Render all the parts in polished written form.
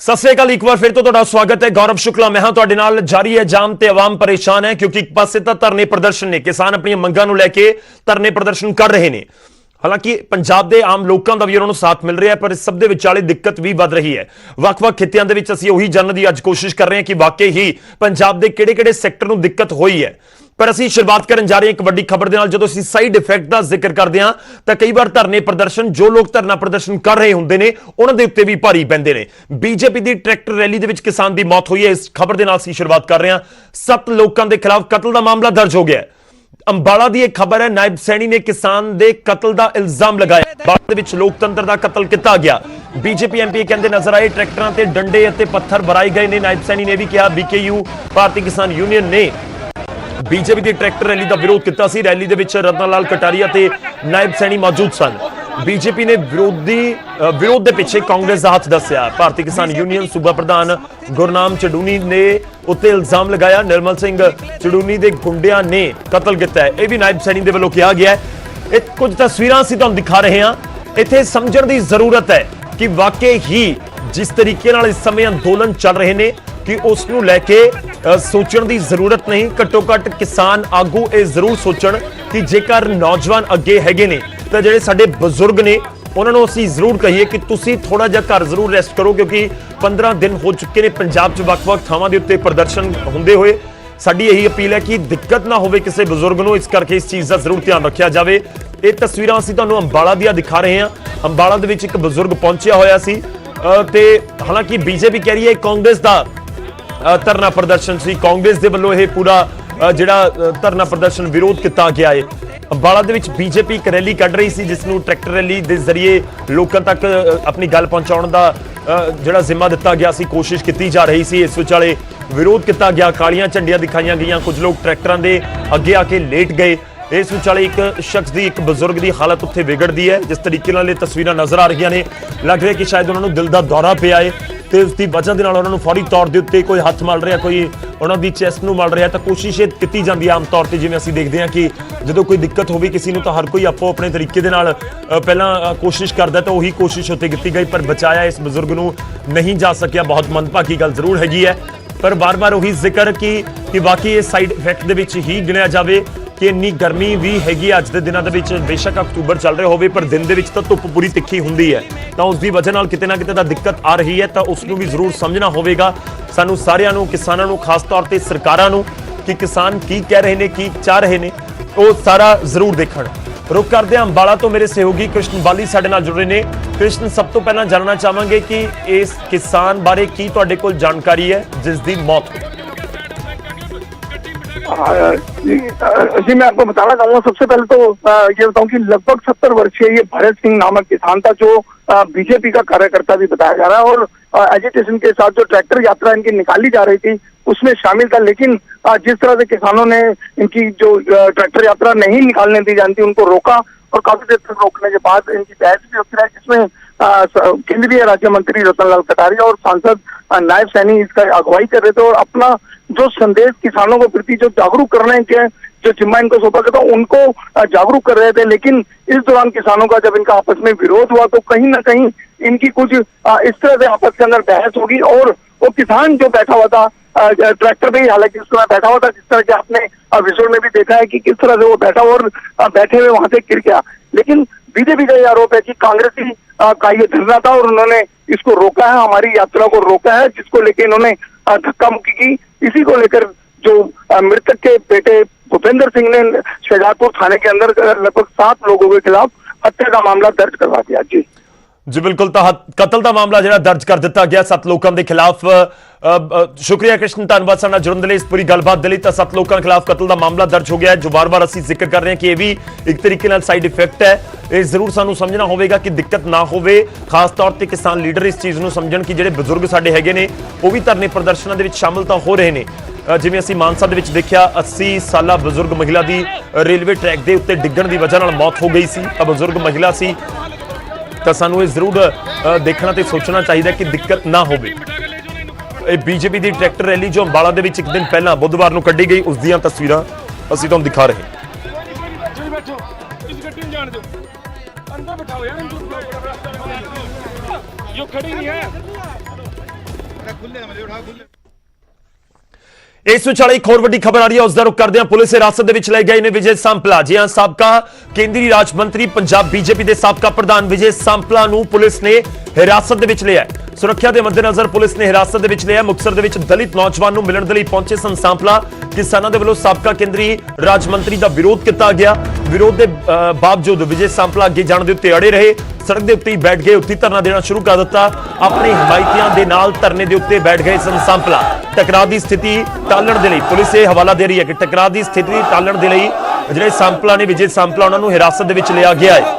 सत श्री अकाल एक बार फिर तो ਤੁਹਾਡਾ स्वागत है। गौरव शुक्ला मैं हाँ ਤੁਹਾਡੇ ਨਾਲ जारी है जाम ਤੇ आवाम परेशान है क्योंकि एक पासे ਤਾਂ ਧਰਨੇ प्रदर्शन ने किसान अपनी ਮੰਗਾਂ ਨੂੰ ਲੈ ਕੇ ਧਰਨੇ प्रदर्शन कर रहे ਨੇ। हालांकि पंजाब के आम लोगों का भी उन्होंने साथ मिल रहा है पर इस सब के विचाले दिक्कत भी बढ़ रही है। वक्-वक् खित्तियां दे विच असीं उही जानने की अज कोशिश कर रहे हैं कि वाकई ही पंजाब के किहड़े-किहड़े सैक्टर नूं दिक्कत हुई है। पर असीं शुरुआत करन जा रहे हैं एक वड्डी खबर दे नाल। जदों असीं साइड इफैक्ट का जिक्र करते हैं तो कई बार धरने प्रदर्शन जो लोग धरना प्रदर्शन कर रहे होंदे ने उन्हां दे उत्ते भी भारी पैंदे ने। बीजेपी की ट्रैक्टर रैली दे विच किसान की मौत हुई है। इस खबर दे नाल असीं शुरुआत कर रहे हैं। 7 लोगों के खिलाफ कतल का मामला दर्ज हो गया है। अंबाला की एक खबर है, नायब सैनी ने किसान के कतल का इल्जाम लगाया। अंबाला विच लोकतंत्र का कतल किया गया। बीजेपी एमपी कहते नजर आए ट्रैक्टरों से डंडे और पत्थर बराए गए ने। नायब सैनी ने भी कहा बीकेयू भारतीय किसान यूनियन ने बीजेपी की ट्रैक्टर रैली का विरोध किया। रैली के रतन लाल कटारिया ते नायब सैनी मौजूद सन। बीजेपी ने विरोध के पिछे कांग्रेस का हाथ दसिया। भारतीय किसान यूनियन सूबा प्रधान गुरनाम चडूनी ने उत्ते इल्जाम लगाया निर्मल सिंह चडूनी के गुंडिया ने कतल किया है। यह भी नायब सैनी के वालों कहा गया है। कुछ तस्वीरां असीं तुहानूं दिखा रहे हैं। इत्थे समझण दी जरूरत है कि वाकई ही जिस तरीके नाल इस समय अंदोलन चल रहे हैं कि उसनूं लैके सोचण दी जरूरत नहीं। घट्टो घट्ट किसान आगू ये जरूर सोचण कि जेकर नौजवान अगे हैगे ने तो जिहड़े साडे बजुर्ग ने उन्होंने असीं जरूर कहिए कि तुसीं थोड़ा जिहा घर जरूर रेस्ट करो क्योंकि 15 दिन हो चुके हैं पंजाब च वक्-वक् थावां दे उत्ते प्रदर्शन हुंदे होए। साडी यही अपील है कि दिक्कत ना होवे किसी बजुर्ग नूं, इस करके इस चीज़ का जरूर ध्यान रखा जाए। ये तस्वीरां असीं तुहानूं अंबाला दियां दिखा रहे हैं। अंबाला दे विच एक बजुर्ग पहुंचिया होया सी ते हालांकि बीजेपी कह रही है कांग्रेस का धरना प्रदर्शन सी, कांग्रेस दे वल्लों यह पूरा जिहड़ा धरना प्रदर्शन विरोध किया गया है। अंबाला दे विच बीजेपी एक रैली कढ़ रही सी जिसनूं ट्रैक्टर रैली के जरिए लोगों तक अपनी गल पहुंचाउण दा जिहड़ा जिम्मा दिता गया सी, कोशिश की जा रही सी। इस विचाले विरोध किया गया, कालियां झंडियां दिखाईयां गईयां, कुछ लोग ट्रैक्टरां दे अगे आके लेट गए। इस विचाले एक शख्स की एक बजुर्ग की हालत उत्थे विगड़ती है। जिस तरीके नाल तस्वीरां नजर आ रही ने लग रहा है कि शायद उन्होंने दिल का दौरा पिया है तो उसकी वजह के उन्होंने फौरी तौर के उत्ते कोई हथ मल रहा, कोई उन्होंने चैस्ट में मल रहा। तो कोशिश की जाती है आम तौर पर जिवें असीं देखते हैं कि जो कोई दिक्कत होगी किसी को तो हर कोई आपो अपने तरीके दे नाल पहला कोशिश करता तो उही कोशिश उत्ते की गई पर बचाया इस बजुर्ग को नहीं जा सकिया। बहुत मंदभागी गल जरूर हैगी है पर बार बार उही जिक्र कि बाकी ये साइड इफैक्ट दे विच ही गिणिया जाए कि इन्नी गर्मी भी हैगी अज के दिनों के बेशक अक्तूबर चल रहा हो पर दिन के तो धुप पूरी तिखी होंगी है तो उसकी वजह नाल किते ना किते तां दिक्कत आ रही है। तो उसनूं भी जरूर समझना होगा सानू सारिआं नूं, किसानां नूं, खास तौर पर सरकारां नूं कि किसान की कह रहे हैं, की चाह रहे हैं, वो सारा जरूर देखण। रुख करते हैं अंबाला तो मेरे सहयोगी कृष्ण बाली साडे नाल जुड़ रहे हैं। कृष्ण सब तो पहला जानना चाहांगे कि इस किसान बारे की तुहाडे कोल जानकारी है जिसकी मौत हुई? जी मैं आपको बताना चाहूंगा। सबसे पहले तो ये बताऊं कि लगभग 70 वर्षीय ये भरत सिंह नामक किसान था जो बीजेपी का कार्यकर्ता भी बताया जा रहा है और एजिटेशन के साथ जो ट्रैक्टर यात्रा इनकी निकाली जा रही थी उसमें शामिल था। लेकिन जिस तरह से किसानों ने इनकी जो ट्रैक्टर यात्रा नहीं निकालने दी जाती उनको रोका और काफी देर तक रोकने के बाद इनकी बहस भी होती रही जिसमें केंद्रीय राज्य मंत्री रतन लाल कटारिया और सांसद नायब सैनी इसका अगुवाई कर रहे थे और अपना जो संदेश किसानों के प्रति जो जागरूक करने के जो जिम्मा इनको सौंपा गया था उनको जागरूक कर रहे थे। लेकिन इस दौरान किसानों का जब इनका आपस में विरोध हुआ तो कहीं ना कहीं इनकी कुछ इस तरह से आपस के अंदर बहस होगी और वो किसान जो बैठा हुआ था ट्रैक्टर पे ही हालांकि उस समय बैठा हुआ था, जिस तरह के आपने विजुअल में भी देखा है कि किस तरह से वो बैठा और बैठे हुए वहां से गिर गया। लेकिन बीजेपी का यह आरोप है कि कांग्रेसी का ये धरना था और उन्होंने इसको रोका है, हमारी यात्रा को रोका है, जिसको लेकर इन्होंने धक्का मुक्की की। इसी को लेकर जो मृतक के बेटे भूपेंद्र सिंह ने शाहजहांपुर थाने के अंदर लगभग 7 लोगों के खिलाफ हत्या का मामला दर्ज करवा दिया। जी बिल्कुल, तो कतल का मामला जो दर्ज कर दिता गया 7 लोगों के खिलाफ। शुक्रिया कृष्ण, धन्यवाद साडे नाल जुड़न दे लई, इस पूरी गलबात दे लई। तो 7 लोगों के खिलाफ कतल का मामला दर्ज हो गया है जो बार बार असीं जिक्र कर रहे हैं कि यह भी एक तरीके नाल साइड इफैक्ट है। ये जरूर सानू समझना होगा कि दिक्कत ना होवे, खास तौर पर किसान लीडर इस चीज़ को समझण कि जिहड़े बजुर्ग साडे हैगे ने वो भी धरने प्रदर्शनों के शामिल तो हो रहे हैं। जिवें असीं मानसा दे विच देखिया 80 साला बजुर्ग महिला की रेलवे ट्रैक के उत्ते डिग्गण की वजह नाल मौत हो गई सी। बजुर्ग महिला सी तो सानू ये जरूर देखना तो सोचना चाहिए कि दिक्कत ना हो। बीजेपी की ट्रैक्टर रैली जो अंबाला दे विच एक दिन पहला बुधवार को कढ़ी गई उस दियां तस्वीरां असीं तुहानूं दिखा रहे हैं। ਇਸ ਵਿਚਾਲੇ ਇੱਕ ਹੋਰ ਵੱਡੀ ਖਬਰ ਆ ਰਹੀ ਹੈ, ਉਸ ਦਾ ਰੁਖ ਕਰਦੇ ਹਾਂ। ਪੁਲਿਸ ਹਿਰਾਸਤ ਦੇ ਵਿੱਚ ਲਏ ਗਏ ਨੇ ਵਿਜੇ ਸਾਂਪਲਾ। ਜੀ ਹਾਂ, ਸਾਬਕਾ ਕੇਂਦਰੀ ਰਾਜ ਮੰਤਰੀ ਪੰਜਾਬ ਬੀਜੇਪੀ ਦੇ ਸਾਬਕਾ ਪ੍ਰਧਾਨ ਵਿਜੇ ਸਾਂਪਲਾ ਨੂੰ ਪੁਲਿਸ ਨੇ ਹਿਰਾਸਤ ਦੇ ਵਿੱਚ ਲਿਆ ਹੈ। ਸੁਰੱਖਿਆ ਦੇ ਮੱਦੇਨਜ਼ਰ ਪੁਲਿਸ ਨੇ ਹਿਰਾਸਤ ਦੇ ਵਿੱਚ ਲਿਆ। ਮੁਕਤਸਰ ਦੇ ਵਿੱਚ ਦਲਿਤ ਨੌਜਵਾਨ ਨੂੰ ਮਿਲਣ ਦੇ ਲਈ ਪਹੁੰਚੇ ਸਨ ਸਾਂਪਲਾ। ਕਿਸਾਨਾਂ ਦੇ ਵੱਲੋਂ ਸਾਬਕਾ ਕੇਂਦਰੀ ਰਾਜ ਮੰਤਰੀ ਦਾ ਵਿਰੋਧ ਕੀਤਾ ਗਿਆ। ਵਿਰੋਧ ਦੇ ਬਾਵਜੂਦ ਵਿਜੇ ਸਾਂਪਲਾ ਅੱਗੇ ਜਾਣ ਦੇ ਉੱਤੇ ਅੜੇ ਰਹੇ। ਸੜਕ ਦੇ ਉੱਤੇ ਹੀ ਬੈਠ ਗਏ, ਉੱਤੇ ਧਰਨਾ ਦੇਣਾ ਸ਼ੁਰੂ ਕਰ ਦਿੱਤਾ। ਆਪਣੇ ਹਮਾਇਤੀਆਂ ਦੇ ਨਾਲ ਧਰਨੇ ਦੇ ਉੱਤੇ ਬੈਠ ਗਏ ਸਨ ਸਾਂਪਲਾ। ਟਕਰਾਅ ਦੀ ਸਥਿਤੀ ਟਾਲਣ ਦੇ ਲਈ ਪੁਲਿਸ ਇਹ ਹਵਾਲਾ ਦੇ ਰਹੀ ਹੈ ਕਿ ਟਕਰਾਅ ਦੀ ਸਥਿਤੀ ਟਾਲਣ ਦੇ ਲਈ ਜਿਹੜੇ ਸਾਂਪਲਾ ਨੇ, ਵਿਜੇ ਸਾਂਪਲਾ, ਉਹਨਾਂ ਨੂੰ ਹਿਰਾਸਤ ਦੇ ਵਿੱਚ ਲਿਆ ਗਿਆ ਹੈ।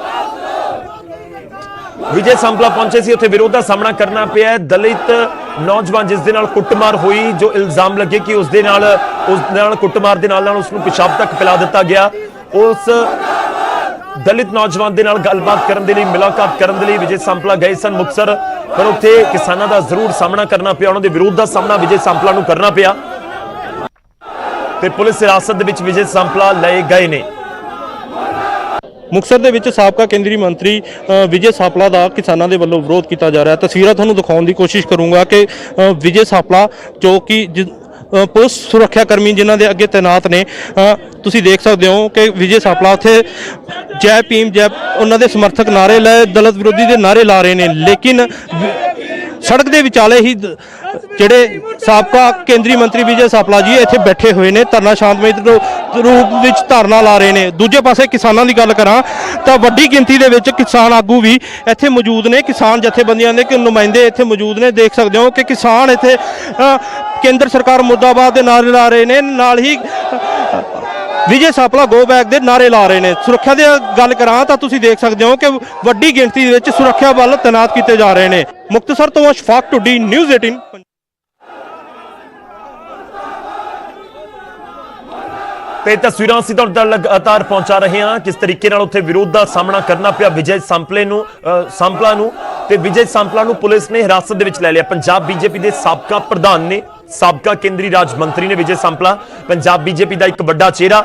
ਵਿਜੇ ਸਾਂਪਲਾ ਪਹੁੰਚੇ ਸੀ, ਉੱਥੇ ਵਿਰੋਧ ਦਾ ਸਾਹਮਣਾ ਕਰਨਾ ਪਿਆ। ਦਲਿਤ ਨੌਜਵਾਨ ਜਿਸ ਦੇ ਨਾਲ ਕੁੱਟਮਾਰ ਹੋਈ, ਜੋ ਇਲਜ਼ਾਮ ਲੱਗੇ ਕਿ ਉਸ ਨਾਲ ਕੁੱਟਮਾਰ ਦੇ ਨਾਲ ਉਸ ਨੂੰ ਪਿਸ਼ਾਬ ਤੱਕ ਪਿਲਾ ਦਿੱਤਾ ਗਿਆ, ਉਸ ਦਲਿਤ ਨੌਜਵਾਨ ਦੇ ਨਾਲ ਗੱਲਬਾਤ ਕਰਨ ਦੇ ਲਈ, ਮੁਲਾਕਾਤ ਕਰਨ ਦੇ ਲਈ ਵਿਜੇ ਸਾਂਪਲਾ ਗਏ ਸਨ ਮੁਕਤਸਰ। ਪਰ ਉੱਥੇ ਕਿਸਾਨਾਂ ਦਾ ਜ਼ਰੂਰ ਸਾਹਮਣਾ ਕਰਨਾ ਪਿਆ, ਉਹਨਾਂ ਦੇ ਵਿਰੋਧ ਦਾ ਸਾਹਮਣਾ ਵਿਜੇ ਸਾਂਪਲਾ ਨੂੰ ਕਰਨਾ ਪਿਆ ਤੇ ਪੁਲਿਸ ਹਿਰਾਸਤ ਦੇ ਵਿੱਚ ਵਿਜੇ ਸਾਂਪਲਾ ਲਏ ਗਏ ਨੇ। ਮੁਕਤਸਰ ਦੇ ਵਿੱਚ ਸਾਬਕਾ ਕੇਂਦਰੀ ਮੰਤਰੀ ਵਿਜੇ ਸਾਂਪਲਾ ਦਾ ਕਿਸਾਨਾਂ ਦੇ ਵੱਲੋਂ ਵਿਰੋਧ ਕੀਤਾ ਜਾ ਰਿਹਾ ਹੈ। ਤਸਵੀਰਾਂ ਤੁਹਾਨੂੰ ਦਿਖਾਉਣ ਦੀ ਕੋਸ਼ਿਸ਼ ਕਰੂੰਗਾ ਕਿ ਵਿਜੇ ਸਾਂਪਲਾ ਜੋ ਕਿ ਪੁਲਿਸ ਸੁਰੱਖਿਆ ਕਰਮੀ ਜਿਨ੍ਹਾਂ ਦੇ ਅੱਗੇ ਤੈਨਾਤ ਨੇ, ਤੁਸੀਂ ਦੇਖ ਸਕਦੇ ਹੋ ਕਿ ਵਿਜੇ ਸਾਂਪਲਾ ਉੱਥੇ ਜੈ ਭੀਮ ਜੈ ਉਹਨਾਂ ਦੇ ਸਮਰਥਕ ਨਾਰੇ ਲਾਏ, ਦਲਿਤ ਵਿਰੋਧੀ ਦੇ ਨਾਰੇ ਲਾ ਰਹੇ ਨੇ। ਲੇਕਿਨ ਸੜਕ ਦੇ ਵਿਚਾਲੇ ਹੀ ਜਿਹੜੇ ਸਾਬਕਾ ਕੇਂਦਰੀ ਮੰਤਰੀ ਵਿਜੇ ਸਾਂਪਲਾ ਜੀ ਇੱਥੇ ਬੈਠੇ ਹੋਏ ਨੇ, ਧਰਨਾ ਸ਼ਾਂਤਮਈ ਰੂਪ ਵਿੱਚ ਧਰਨਾ ਲਾ ਰਹੇ ਨੇ। ਦੂਜੇ ਪਾਸੇ ਕਿਸਾਨਾਂ ਦੀ ਗੱਲ ਕਰਾਂ ਤਾਂ ਵੱਡੀ ਗਿਣਤੀ ਦੇ ਵਿੱਚ ਕਿਸਾਨ ਆਗੂ ਵੀ ਇੱਥੇ ਮੌਜੂਦ ਨੇ। ਕਿਸਾਨ ਜਥੇਬੰਦੀਆਂ ਦੇ ਨੁਮਾਇੰਦੇ ਇੱਥੇ ਮੌਜੂਦ ਨੇ। ਦੇਖ ਸਕਦੇ ਹੋ ਕਿ ਕਿਸਾਨ ਇੱਥੇ ਕੇਂਦਰ ਸਰਕਾਰ ਮੁਰਦਾਬਾਦ ਦੇ ਨਾਰੇ ਲਾ ਰਹੇ ਨੇ, ਨਾਲ ਹੀ ਵਿਜੇ ਸਾਂਪਲਾ ਗੋ ਬੈਕ ਦੇ ਨਾਰੇ ਲਾ ਰਹੇ ਨੇ। ਸੁਰੱਖਿਆ ਦੀ ਗੱਲ ਕਰਾਂ ਤਾਂ ਤੁਸੀਂ ਦੇਖ ਸਕਦੇ ਹੋ ਕਿ ਵੱਡੀ ਗਿਣਤੀ ਦੇ ਵਿੱਚ ਸੁਰੱਖਿਆ ਬਲ ਤੈਨਾਤ ਕੀਤੇ ਜਾ ਰਹੇ ਨੇ। ਮੁਕਤਸਰ ਤੋਂ ਅਸ਼ਫਾਕ ਟੁੱਡੀ, ਨਿਊਜ਼ 18। ਤੇ ਤਸਵੀਰਾਂ ਅਸੀਂ ਤੁਹਾਨੂੰ ਲਗਾਤਾਰ ਪਹੁੰਚਾ ਰਹੇ ਹਾਂ ਕਿਸ ਤਰੀਕੇ ਨਾਲ ਉੱਥੇ ਵਿਰੋਧ ਦਾ ਸਾਹਮਣਾ ਕਰਨਾ ਪਿਆ ਵਿਜੇ ਸਾਂਪਲਾ ਨੂੰ ਤੇ ਵਿਜੇ ਸਾਂਪਲਾ ਨੂੰ ਪੁਲਿਸ ਨੇ ਹਿਰਾਸਤ ਦੇ ਵਿੱਚ ਲੈ ਲਿਆ। ਪੰਜਾਬ ਬੀਜੇਪੀ ਦੇ ਸਾਬਕਾ ਪ੍ਰਧਾਨ ਨੇ, ਸਾਬਕਾ ਕੇਂਦਰੀ ਰਾਜ ਮੰਤਰੀ ਨੇ ਵਿਜੇ ਸਾਂਪਲਾ, ਪੰਜਾਬ ਬੀਜੇਪੀ ਦਾ ਇੱਕ ਵੱਡਾ ਚਿਹਰਾ।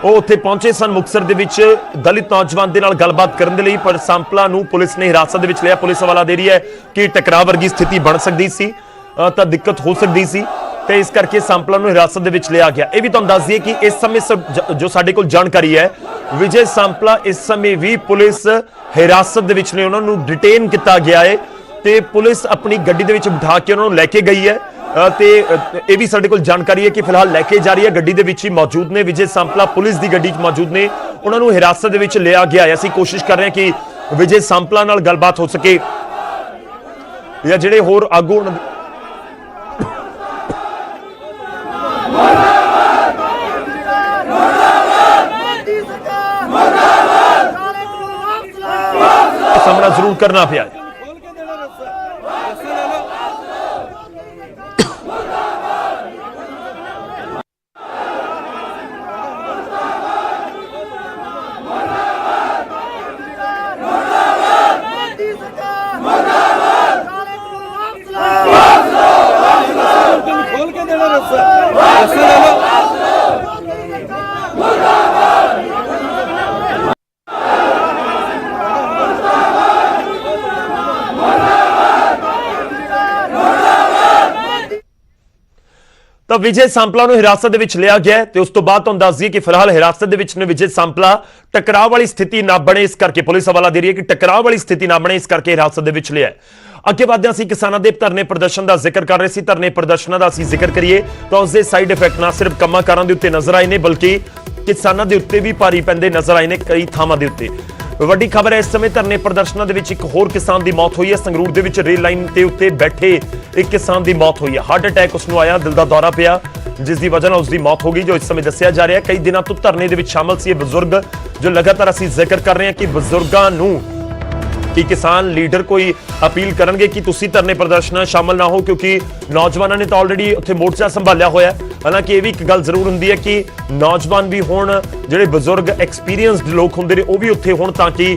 ਉਹ ਉੱਥੇ ਪਹੁੰਚੇ ਸਨ ਮੁਕਤਸਰ ਦੇ ਵਿੱਚ ਦਲਿਤ ਨੌਜਵਾਨ ਦੇ ਨਾਲ ਗੱਲਬਾਤ ਕਰਨ ਦੇ ਲਈ, ਪਰ ਸਾਂਪਲਾ ਨੂੰ ਪੁਲਿਸ ਨੇ ਹਿਰਾਸਤ ਦੇ ਵਿੱਚ ਲਿਆ। ਪੁਲਿਸ ਹਵਾਲਾ ਦੇ ਰਹੀ ਹੈ ਕਿ ਟਕਰਾਅ ਵਰਗੀ ਸਥਿਤੀ ਬਣ ਸਕਦੀ ਸੀ ਤਾਂ ਦਿੱਕਤ ਹੋ ਸਕਦੀ ਸੀ ਤੇ ਇਸ ਕਰਕੇ ਸਾਂਪਲਾ ਨੂੰ ਹਿਰਾਸਤ ਦੇ ਵਿੱਚ ਲਿਆ ਗਿਆ। ਇਹ ਵੀ ਤੁਹਾਨੂੰ ਦੱਸ ਦਈਏ ਕਿ ਇਸ ਸਮੇਂ ਜੋ ਸਾਡੇ ਕੋਲ ਜਾਣਕਾਰੀ ਹੈ, ਵਿਜੇ ਸਾਂਪਲਾ ਇਸ ਸਮੇਂ ਵੀ ਪੁਲਿਸ ਹਿਰਾਸਤ ਦੇ ਵਿੱਚ ਨੇ। ਉਹਨਾਂ ਨੂੰ ਡਿਟੇਨ ਕੀਤਾ ਗਿਆ ਹੈ ਤੇ ਪੁਲਿਸ ਆਪਣੀ ਗੱਡੀ ਦੇ ਵਿੱਚ ਬਿਠਾ ਕੇ ਉਹਨਾਂ ਨੂੰ ਲੈ ਕੇ ਗਈ ਹੈ ਤੇ ਇਹ ਵੀ ਸਾਡੇ ਕੋਲ ਜਾਣਕਾਰੀ ਹੈ ਕਿ ਫਿਲਹਾਲ ਲੈ ਕੇ ਜਾ ਰਹੀ ਹੈ, ਗੱਡੀ ਦੇ ਵਿੱਚ ਹੀ ਮੌਜੂਦ ਨੇ ਵਿਜੇ ਸਾਂਪਲਾ, ਪੁਲਿਸ ਦੀ ਗੱਡੀ 'ਚ ਮੌਜੂਦ ਨੇ। ਉਹਨਾਂ ਨੂੰ ਹਿਰਾਸਤ ਦੇ ਵਿੱਚ ਲਿਆ ਗਿਆ ਹੈ। ਅਸੀਂ ਕੋਸ਼ਿਸ਼ ਕਰ ਰਹੇ ਹਾਂ ਕਿ ਵਿਜੇ ਸਾਂਪਲਾ ਨਾਲ ਗੱਲਬਾਤ ਹੋ ਸਕੇ ਜਾਂ ਜਿਹੜੇ ਹੋਰ ਆਗੂ ਸਾਹਮਣਾ ਜ਼ਰੂਰ ਕਰਨਾ ਪਿਆ। ਤਾਂ ਵਿਜੇ ਸਾਂਪਲਾ ਨੂੰ ਹਿਰਾਸਤ ਦੇ ਵਿੱਚ ਲਿਆ ਗਿਆ ਤੇ ਉਸ ਤੋਂ ਬਾਅਦ ਤੁਹਾਨੂੰ ਦੱਸ ਦਈਏ ਕਿ ਫਿਲਹਾਲ ਹਿਰਾਸਤ ਦੇ ਵਿੱਚ ਨੇ ਵਿਜੇ ਸਾਂਪਲਾ। ਟਕਰਾਅ ਵਾਲੀ ਸਥਿਤੀ ਨਾ ਬਣੇ ਇਸ ਕਰਕੇ ਪੁਲਿਸ ਹਵਾਲਾ ਦੇ ਰਹੀ ਹੈ ਕਿ ਟਕਰਾਅ ਵਾਲੀ ਸਥਿਤੀ ਨਾ ਬਣੇ ਇਸ ਕਰਕੇ ਹਿਰਾਸਤ ਦੇ ਵਿੱਚ ਲਿਆ। ਅੱਗੇ ਵਧਦੇ ਅਸੀਂ ਕਿਸਾਨਾਂ ਦੇ ਧਰਨੇ ਪ੍ਰਦਰਸ਼ਨ ਦਾ ਜ਼ਿਕਰ ਕਰ ਰਹੇ ਸੀ। ਧਰਨੇ ਪ੍ਰਦਰਸ਼ਨਾਂ ਦਾ ਅਸੀਂ ਜ਼ਿਕਰ ਕਰੀਏ ਤਾਂ ਉਸ ਦੇ ਸਾਈਡ ਇਫੈਕਟ ਨਾ ਸਿਰਫ ਕੰਮਾਂ-ਕਾਰਾਂ ਦੇ ਉੱਤੇ ਨਜ਼ਰ ਆਏ ਨੇ ਬਲਕਿ ਕਿਸਾਨਾਂ ਦੇ ਉੱਤੇ ਵੀ ਭਾਰੀ ਪੈਂਦੇ ਨਜ਼ਰ ਆਏ ਨੇ ਕਈ ਥਾਵਾਂ ਦੇ ਉੱਤੇ। ਵੱਡੀ ਖਬਰ ਹੈ, ਇਸ ਸਮੇਂ ਧਰਨੇ ਪ੍ਰਦਰਸ਼ਨਾਂ ਦੇ ਵਿੱਚ ਇੱਕ ਹੋਰ ਕਿਸਾਨ ਦੀ ਮੌਤ ਹੋਈ ਹੈ। ਸੰਗਰੂਰ ਦੇ ਵਿੱਚ ਰੇਲ ਲਾਈਨ ਦੇ ਉੱਤੇ ਬੈਠੇ ਇੱਕ ਕਿਸਾਨ ਦੀ ਮੌਤ ਹੋਈ ਹੈ। ਹਾਰਟ ਅਟੈਕ ਉਸ ਨੂੰ ਆਇਆ, ਦਿਲ ਦਾ ਦੌਰਾ ਪਿਆ, ਜਿਸ ਦੀ ਵਜ੍ਹਾ ਨਾਲ ਉਸ ਦੀ ਮੌਤ ਹੋ ਗਈ, ਜੋ ਇਸ ਸਮੇਂ ਦੱਸਿਆ ਜਾ ਰਿਹਾ ਹੈ। ਕਈ ਦਿਨਾਂ ਤੋਂ ਧਰਨੇ ਦੇ ਵਿੱਚ ਸ਼ਾਮਲ ਸੀ ਇਹ ਬਜ਼ੁਰਗ, ਜੋ ਲਗਾਤਾਰ ਅਸੀਂ ਜ਼ਿਕਰ ਕਰ ਰਹੇ ਹਾਂ ਕਿ ਬਜ਼ੁਰਗਾਂ ਨੂੰ ਕਿ ਕਿਸਾਨ ਲੀਡਰ ਕੋਈ ਅਪੀਲ ਕਰਨਗੇ ਕਿ ਤੁਸੀਂ ਧਰਨੇ ਪ੍ਰਦਰਸ਼ਨਾਂ ਸ਼ਾਮਲ ਨਾ ਹੋ, ਕਿਉਂਕਿ ਨੌਜਵਾਨਾਂ ਨੇ ਤਾਂ ਆਲਰੇਡੀ ਉੱਥੇ ਮੋਰਚਾ ਸੰਭਾਲਿਆ ਹੋਇਆ। ਹਾਲਾਂਕਿ ਇਹ ਵੀ ਇੱਕ ਗੱਲ ਜ਼ਰੂਰ ਹੁੰਦੀ ਹੈ ਕਿ ਨੌਜਵਾਨ ਵੀ ਹੋਣ, ਜਿਹੜੇ ਬਜ਼ੁਰਗ ਐਕਸਪੀਰੀਅੰਸਡ ਲੋਕ ਹੁੰਦੇ ਨੇ ਉਹ ਵੀ ਉੱਥੇ ਹੋਣ ਤਾਂ ਕਿ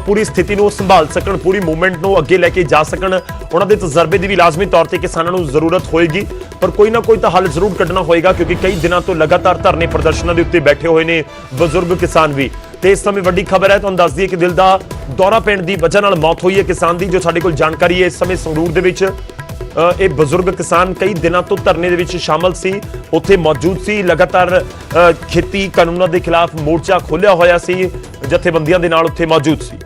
ਪੂਰੀ ਸਥਿਤੀ ਨੂੰ ਸੰਭਾਲ ਸਕਣ, ਪੂਰੀ ਮੂਵਮੈਂਟ ਨੂੰ ਅੱਗੇ ਲੈ ਕੇ ਜਾ ਸਕਣ। ਉਹਨਾਂ ਦੇ ਤਜਰਬੇ ਦੀ ਵੀ ਲਾਜ਼ਮੀ ਤੌਰ ਤੇ ਕਿਸਾਨਾਂ ਨੂੰ ਜ਼ਰੂਰਤ ਹੋਏਗੀ, ਪਰ ਕੋਈ ਨਾ ਕੋਈ ਤਾਂ ਹੱਲ ਜ਼ਰੂਰ ਕੱਢਣਾ ਹੋਏਗਾ ਕਿਉਂਕਿ ਕਈ ਦਿਨਾਂ ਤੋਂ ਲਗਾਤਾਰ ਧਰਨੇ ਪ੍ਰਦਰਸ਼ਨਾਂ ਦੇ ਉੱਤੇ ਬੈਠੇ ਹੋਏ ਨੇ ਬਜ਼ੁਰਗ ਕਿਸਾਨ ਵੀ। ਤੇ ਇਸ ਸਮੇਂ ਵੱਡੀ ਖਬਰ ਹੈ, ਤੁਹਾਨੂੰ ਦੱਸ ਦਈਏ ਕਿ ਦਿਲ ਦਾ ਦੌਰਾ ਪੈਣ ਦੀ ਵਜ੍ਹਾ ਨਾਲ ਮੌਤ ਹੋਈ ਹੈ ਕਿਸਾਨ ਦੀ, ਜੋ ਸਾਡੇ ਕੋਲ ਜਾਣਕਾਰੀ ਹੈ। ਇਸ ਸਮੇਂ ਸੰਗਰੂਰ ਦੇ ਵਿੱਚ ਇਹ ਬਜ਼ੁਰਗ ਕਿਸਾਨ ਕਈ ਦਿਨਾਂ ਤੋਂ ਧਰਨੇ ਦੇ ਵਿੱਚ ਸ਼ਾਮਲ ਸੀ, ਉੱਥੇ ਮੌਜੂਦ ਸੀ, ਲਗਾਤਾਰ ਖੇਤੀ ਕਾਨੂੰਨਾਂ ਦੇ ਖਿਲਾਫ ਮੋਰਚਾ ਖੋਲ੍ਹਿਆ ਹੋਇਆ ਸੀ, ਜਥੇਬੰਦੀਆਂ ਦੇ ਨਾਲ ਉੱਥੇ ਮੌਜੂਦ ਸੀ।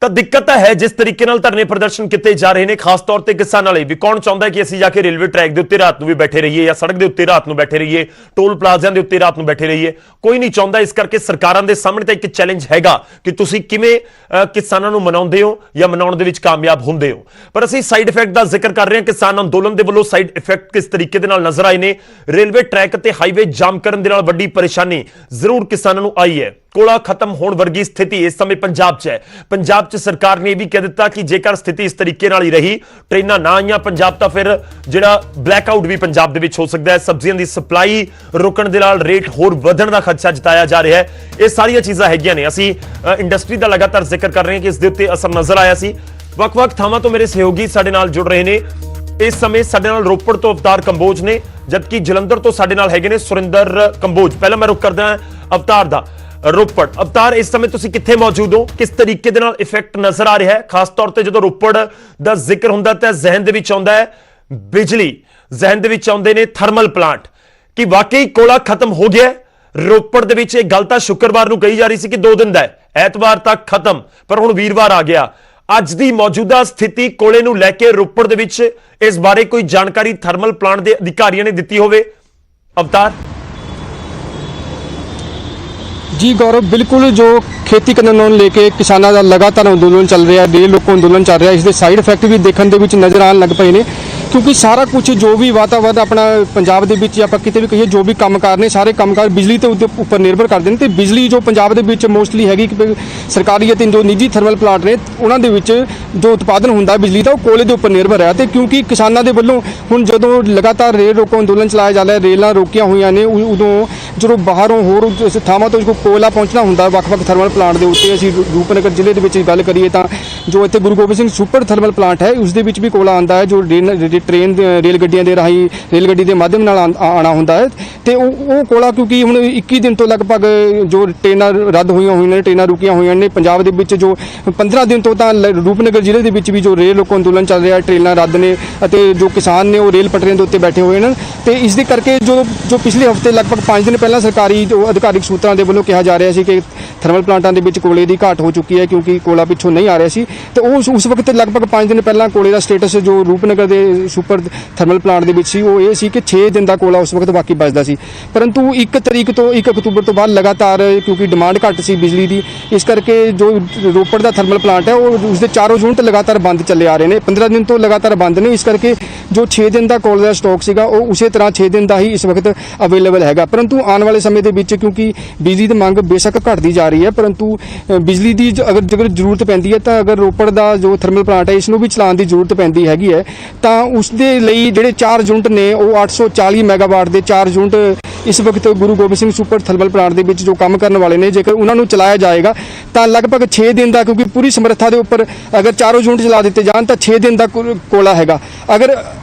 ਤਾਂ ਦਿੱਕਤ ਤਾਂ ਹੈ ਜਿਸ ਤਰੀਕੇ ਨਾਲ ਧਰਨੇ ਪ੍ਰਦਰਸ਼ਨ ਕੀਤੇ ਜਾ ਰਹੇ ਨੇ, ਖਾਸ ਤੌਰ ਤੇ ਕਿਸਾਨਾਂ ਲਈ ਵੀ। ਕੌਣ ਚਾਹੁੰਦਾ ਹੈ ਕਿ ਅਸੀਂ ਜਾ ਕੇ ਰੇਲਵੇ ਟਰੈਕ ਦੇ ਉੱਤੇ ਰਾਤ ਨੂੰ ਵੀ ਬੈਠੇ ਰਹੀਏ ਜਾਂ ਸੜਕ ਦੇ ਉੱਤੇ ਰਾਤ ਨੂੰ ਬੈਠੇ ਰਹੀਏ, ਟੋਲ ਪਲਾਜ਼ਿਆਂ ਦੇ ਉੱਤੇ ਰਾਤ ਨੂੰ ਬੈਠੇ ਰਹੀਏ? ਕੋਈ ਨਹੀਂ ਚਾਹੁੰਦਾ। ਇਸ ਕਰਕੇ ਸਰਕਾਰਾਂ ਦੇ ਸਾਹਮਣੇ ਤਾਂ ਇੱਕ ਚੈਲੰਜ ਹੈਗਾ ਕਿ ਤੁਸੀਂ ਕਿਵੇਂ ਕਿਸਾਨਾਂ ਨੂੰ ਮਨਾਉਂਦੇ ਹੋ ਜਾਂ ਮਨਾਉਣ ਦੇ ਵਿੱਚ ਕਾਮਯਾਬ ਹੁੰਦੇ ਹੋ। ਪਰ ਅਸੀਂ ਸਾਈਡ ਇਫੈਕਟ ਦਾ ਜ਼ਿਕਰ ਕਰ ਰਹੇ ਹਾਂ। ਕਿਸਾਨ ਅੰਦੋਲਨ ਦੇ ਵੱਲੋਂ ਸਾਈਡ ਇਫੈਕਟ ਕਿਸ ਤਰੀਕੇ ਦੇ ਨਾਲ ਨਜ਼ਰ ਆਏ ਨੇ? ਰੇਲਵੇ ਟਰੈਕ ਤੇ ਹਾਈਵੇ ਜਾਮ ਕਰਨ ਦੇ ਨਾਲ ਵੱਡੀ ਪਰੇਸ਼ਾਨੀ ਜ਼ਰੂਰ ਕਿਸਾਨਾਂ ਨੂੰ ਆਈ ਹੈ। ਕੋਲਾ ਖਤਮ ਹੋਣ ਵਰਗੀ ਸਥਿਤੀ ਇਸ ਸਮੇਂ ਪੰਜਾਬ 'ਚ ਹੈ। ਪੰਜਾਬ 'ਚ ਸਰਕਾਰ ਨੇ ਇਹ ਵੀ ਕਹਿ ਦਿੱਤਾ ਕਿ ਜੇਕਰ ਸਥਿਤੀ ਇਸ ਤਰੀਕੇ ਨਾਲ ਹੀ ਰਹੀ, ਟ੍ਰੇਨਾਂ ਨਾ ਆਈਆਂ ਪੰਜਾਬ, ਤਾਂ ਫਿਰ ਜਿਹੜਾ ਬਲੈਕ ਆਊਟ ਵੀ ਪੰਜਾਬ ਦੇ ਵਿੱਚ ਹੋ ਸਕਦਾ ਹੈ। ਸਬਜ਼ੀਆਂ ਦੀ ਸਪਲਾਈ ਰੁਕਣ ਦੇ ਨਾਲ ਰੇਟ ਹੋਰ ਵਧਣ ਦਾ ਖਦਸ਼ਾ ਜਤਾਇਆ ਜਾ ਰਿਹਾ ਹੈ। ਇਹ ਸਾਰੀਆਂ ਚੀਜ਼ਾਂ ਹੈਗੀਆਂ ਨੇ। ਅਸੀਂ ਇੰਡਸਟਰੀ ਦਾ ਲਗਾਤਾਰ ਜ਼ਿਕਰ ਕਰ ਰਹੇ ਹਾਂ ਕਿ ਇਸ ਦੇ ਉੱਤੇ ਅਸਰ ਨਜ਼ਰ ਆਇਆ ਸੀ। ਵੱਖ-ਵੱਖ ਥਾਵਾਂ ਤੋਂ ਮੇਰੇ ਸਹਿਯੋਗੀ ਸਾਡੇ ਨਾਲ ਜੁੜ ਰਹੇ ਨੇ। ਇਸ ਸਮੇਂ ਸਾਡੇ ਨਾਲ ਰੋਪੜ ਤੋਂ ਅਵਤਾਰ ਕੰਬੋਜ ਨੇ, ਜਦਕਿ ਜਲੰਧਰ ਤੋਂ ਸਾਡੇ ਨਾਲ ਹੈਗੇ ਨੇ ਸੁਰਿੰਦਰ ਕੰਬੋਜ। ਪਹਿਲਾਂ ਮੈਂ ਰੁਕ ਕਰਦਾ ਹਾਂ ਅਵਤਾਰ ਦਾ। ਰੋਪੜ, ਅਵਤਾਰ, ਇਸ ਸਮੇਂ ਤੁਸੀਂ ਕਿੱਥੇ ਮੌਜੂਦ ਹੋ? ਕਿਸ ਤਰੀਕੇ ਦੇ ਨਾਲ ਇਫੈਕਟ ਨਜ਼ਰ ਆ ਰਿਹਾ ਹੈ? ਖਾਸ ਤੌਰ ਤੇ ਜਦੋਂ ਰੋਪੜ ਦਾ ਜ਼ਿਕਰ ਹੁੰਦਾ ਤਾਂ ਜ਼ਹਿਨ ਦੇ ਵਿੱਚ ਆਉਂਦਾ ਹੈ ਬਿਜਲੀ, ਜ਼ਹਿਨ ਦੇ ਵਿੱਚ ਆਉਂਦੇ ਨੇ ਥਰਮਲ ਪਲਾਂਟ। ਕਿ ਵਾਕਈ ਕੋਲਾ ਖਤਮ ਹੋ ਗਿਆ ਰੋਪੜ ਦੇ ਵਿੱਚ? ਇਹ ਗੱਲ ਤਾਂ ਸ਼ੁੱਕਰਵਾਰ ਨੂੰ ਕਹੀ ਜਾ ਰਹੀ ਸੀ ਕਿ 2 ਦਿਨ ਦਾ ਹੈ, ਐਤਵਾਰ ਤੱਕ ਖਤਮ, ਪਰ ਹੁਣ ਵੀਰਵਾਰ ਆ ਗਿਆ। ਅੱਜ ਦੀ ਮੌਜੂਦਾ ਸਥਿਤੀ ਕੋਲੇ ਨੂੰ ਲੈ ਕੇ ਰੋਪੜ ਦੇ ਵਿੱਚ, ਇਸ ਬਾਰੇ ਕੋਈ ਜਾਣਕਾਰੀ ਥਰਮਲ ਪਲਾਂਟ ਦੇ ਅਧਿਕਾਰੀਆਂ ਨੇ ਦਿੱਤੀ ਹੋਵੇ? ਅਵਤਾਰ जी गौरव, बिल्कुल जो खेती कानूनों ਨੂੰ लेके किसानों का लगातार अंदोलन चल रहा है, रेल रोको अंदोलन चल रहा है, इसके साइड इफेक्ट भी देखने ਦੇ ਵਿੱਚ नज़र आने लग पए ने। क्योंकि सारा कुछ जो भी वातावरण अपना पंजाब ਦੇ ਵਿੱਚ ਆਪਾਂ ਕਿਤੇ ਵੀ ਕਹੀਏ ਜੋ ਵੀ ਕੰਮਕਾਰ ਨੇ ਸਾਰੇ ਕੰਮਕਾਰ ਬਿਜਲੀ ਤੇ ਉੱਪਰ ਨਿਰਭਰ ਕਰਦੇ ਨੇ। ਤੇ ਬਿਜਲੀ ਜੋ ਪੰਜਾਬ ਦੇ ਵਿੱਚ ਮੋਸਟਲੀ ਹੈਗੀ ਕਿ ਸਰਕਾਰੀ ਅਤੇ ਜੋ ਨਿੱਜੀ ਥਰਮਲ ਪਲਾਂਟ ਨੇ ਉਹਨਾਂ ਦੇ ਵਿੱਚ ਜੋ ਉਤਪਾਦਨ ਹੁੰਦਾ ਬਿਜਲੀ ਦਾ ਉਹ ਕੋਲੇ ਦੇ ਉੱਪਰ ਨਿਰਭਰ ਹੈ। ਤੇ ਕਿਉਂਕਿ ਕਿਸਾਨਾਂ ਦੇ ਵੱਲੋਂ ਹੁਣ ਜਦੋਂ ਲਗਾਤਾਰ ਰੇਲ ਰੋਕੋ ਅੰਦੋਲਨ ਚਲਾਇਆ ਜਾ ਰਿਹਾ, ਰੇਲਾਂ ਰੋਕੀਆਂ ਹੋਈਆਂ ਨੇ, ਉਦੋਂ ਜਦੋਂ ਬਾਹਰੋਂ ਹੋਰ ਥਾਵਾਂ ਤੋਂ ਜੋ ਕੋਲਾ ਪਹੁੰਚਣਾ ਹੁੰਦਾ ਵੱਖ-ਵੱਖ ਥਰਮਲ ਪਲਾਂਟ ਦੇ ਉੱਤੇ, ਅਸੀਂ ਰੂਪਨਗਰ ਜ਼ਿਲ੍ਹੇ ਦੇ ਵਿੱਚ ਗੱਲ ਕਰੀਏ ਤਾਂ ਜੋ ਇੱਥੇ Guru Gobind Singh super thermal plant ਹੈ ਉਸ ਦੇ ਵਿੱਚ ਵੀ ਕੋਲਾ ਆਉਂਦਾ ਹੈ, ਜੋ ਟ੍ਰੇਨ ਰੇਲ ਗੱਡੀਆਂ ਦੇ ਰਾਹੀਂ ਰੇਲ ਗੱਡੀ ਦੇ ਮਾਧਿਅਮ ਨਾਲ ਆਉਣਾ ਹੁੰਦਾ ਹੈ। ਤੇ ਉਹ ਕੋਲਾ ਕਿਉਂਕਿ ਹੁਣ 21 ਦਿਨ ਤੋਂ ਲਗਭਗ ਜੋ ਟ੍ਰੇਨਾਂ ਰੱਦ ਹੋਈਆਂ ਨੇ, ਟ੍ਰੇਨਾਂ ਰੁਕੀਆਂ ਹੋਈਆਂ ਨੇ ਪੰਜਾਬ ਦੇ ਵਿੱਚ, ਜੋ 15 ਦਿਨ ਤੋਂ ਤਾਂ ਰੂਪਨਗਰ ਜ਼ਿਲ੍ਹੇ ਦੇ ਵਿੱਚ ਵੀ ਜੋ ਰੇਲ ਰੋਕੋ ਅੰਦੋਲਨ ਚੱਲ ਰਿਹਾ, ਟ੍ਰੇਨਾਂ ਰੱਦ ਨੇ ਅਤੇ ਜੋ ਕਿਸਾਨ ਨੇ ਉਹ ਰੇਲ ਪਟਰੀਆਂ ਦੇ ਉੱਤੇ ਬੈਠੇ ਹੋਏ ਨੇ। ਤੇ ਇਸ ਦੇ ਕਰਕੇ ਜੋ ਪਿਛਲੇ ਹਫ਼ਤੇ ਲਗਭਗ 5 ਦਿਨ ਪਹਿਲਾਂ ਸਰਕਾਰੀ ਜੋ ਅਧਿਕਾਰਿਕ ਸੂਤਰਾਂ ਦੇ ਵੱਲੋਂ ਕਿਹਾ ਜਾ ਰਿਹਾ ਸੀ ਕਿ ਥਰਮਲ ਪਲਾਂਟਾਂ ਦੇ ਵਿੱਚ ਕੋਲੇ ਦੀ ਘਾਟ ਹੋ ਚੁੱਕੀ ਹੈ ਕਿਉਂਕਿ ਕੋਲਾ ਪਿੱਛੋਂ ਨਹੀਂ ਆ ਰਿਹਾ ਸੀ। ਤੇ ਉਸ ਵਕਤ ਲਗਭਗ 5 ਦਿਨ ਪਹਿਲਾਂ ਕੋਲੇ ਦਾ ਸਟੇਟਸ ਜੋ ਰੂਪਨਗਰ ਦੇ ਸੁਪਰ ਥਰਮਲ ਪਲਾਂਟ ਦੇ ਵਿੱਚ ਸੀ ਉਹ ਇਹ ਸੀ ਕਿ 6 ਦਿਨ ਦਾ ਕੋਲਾ ਉਸ ਵਕਤ ਬਾਕੀ ਬਚਦਾ ਸੀ। ਪਰੰਤੂ 1 ਤਰੀਕ ਤੋਂ 1 ਅਕਤੂਬਰ ਤੋਂ ਬਾਅਦ ਲਗਾਤਾਰ ਕਿਉਂਕਿ ਡਿਮਾਂਡ ਘੱਟ ਸੀ ਬਿਜਲੀ ਦੀ, ਇਸ ਕਰਕੇ ਜੋ ਰੋਪੜ ਦਾ ਥਰਮਲ ਪਲਾਂਟ ਹੈ ਉਹ ਉਸਦੇ 4 ਯੂਨਿਟ ਲਗਾਤਾਰ ਬੰਦ ਚੱਲੇ ਆ ਰਹੇ ਨੇ, 15 ਦਿਨ ਤੋਂ ਲਗਾਤਾਰ ਬੰਦ ਨੇ। ਇਸ ਕਰਕੇ ਜੋ 6 ਦਿਨ ਦਾ ਕੋਲੇ ਦਾ ਸਟਾਕ ਸੀਗਾ ਉਹ ਉਸੇ ਤਰ੍ਹਾਂ 6 ਦਿਨ ਦਾ ਹੀ ਇਸ ਵਕਤ ਅਵੇਲੇਬਲ ਹੈਗਾ। ਪਰੰਤੂ ਆਉਣ ਵਾਲੇ ਸਮੇਂ ਦੇ ਵਿੱਚ ਕਿਉਂਕਿ ਬਿਜਲੀ ਦੀ ਮੰਗ ਬੇਸ਼ੱਕ ਘਟਦੀ ਜਾ ਰਹੀ ਹੈ, ਪਰੰਤੂ ਬਿਜਲੀ ਦੀ ਅਗਰ ਜ਼ਰੂਰਤ ਪੈਂਦੀ ਹੈ ਤਾਂ ਅਗਰ ਰੋਪੜ ਦਾ ਜੋ ਥਰਮਲ ਪਲਾਂਟ ਹੈ ਇਸ ਨੂੰ ਵੀ ਚਲਾਉਣ ਦੀ ਜ਼ਰੂਰਤ ਪੈਂਦੀ ਹੈਗੀ ਹੈ ਤਾਂ ਉਸ ਦੇ ਲਈ ਜਿਹੜੇ 4 ਯੂਨਿਟ ਨੇ ਉਹ 840 ਮੈਗਾਵਾਟ ਦੇ 4 ਯੂਨਿਟ ਇਸ ਵਕਤ Guru Gobind Singh super thermal plant ਦੇ ਵਿੱਚ ਜੋ ਕੰਮ ਕਰਨ ਵਾਲੇ ਨੇ, ਜੇਕਰ ਉਹਨਾਂ ਨੂੰ ਚਲਾਇਆ ਜਾਏਗਾ ਤਾਂ ਲਗਭਗ 6 ਦਿਨ ਦਾ, ਕਿਉਂਕਿ ਪੂਰੀ ਸਮਰੱਥਾ ਦੇ ਉੱਪਰ ਅਗਰ 4 ਯੂਨਿਟ ਚਲਾ ਦਿੱਤੇ ਜਾਣ ਤਾਂ 6 ਦਿਨ ਦਾ ਕੋਲਾ ਹੈਗਾ। ਅਗਰ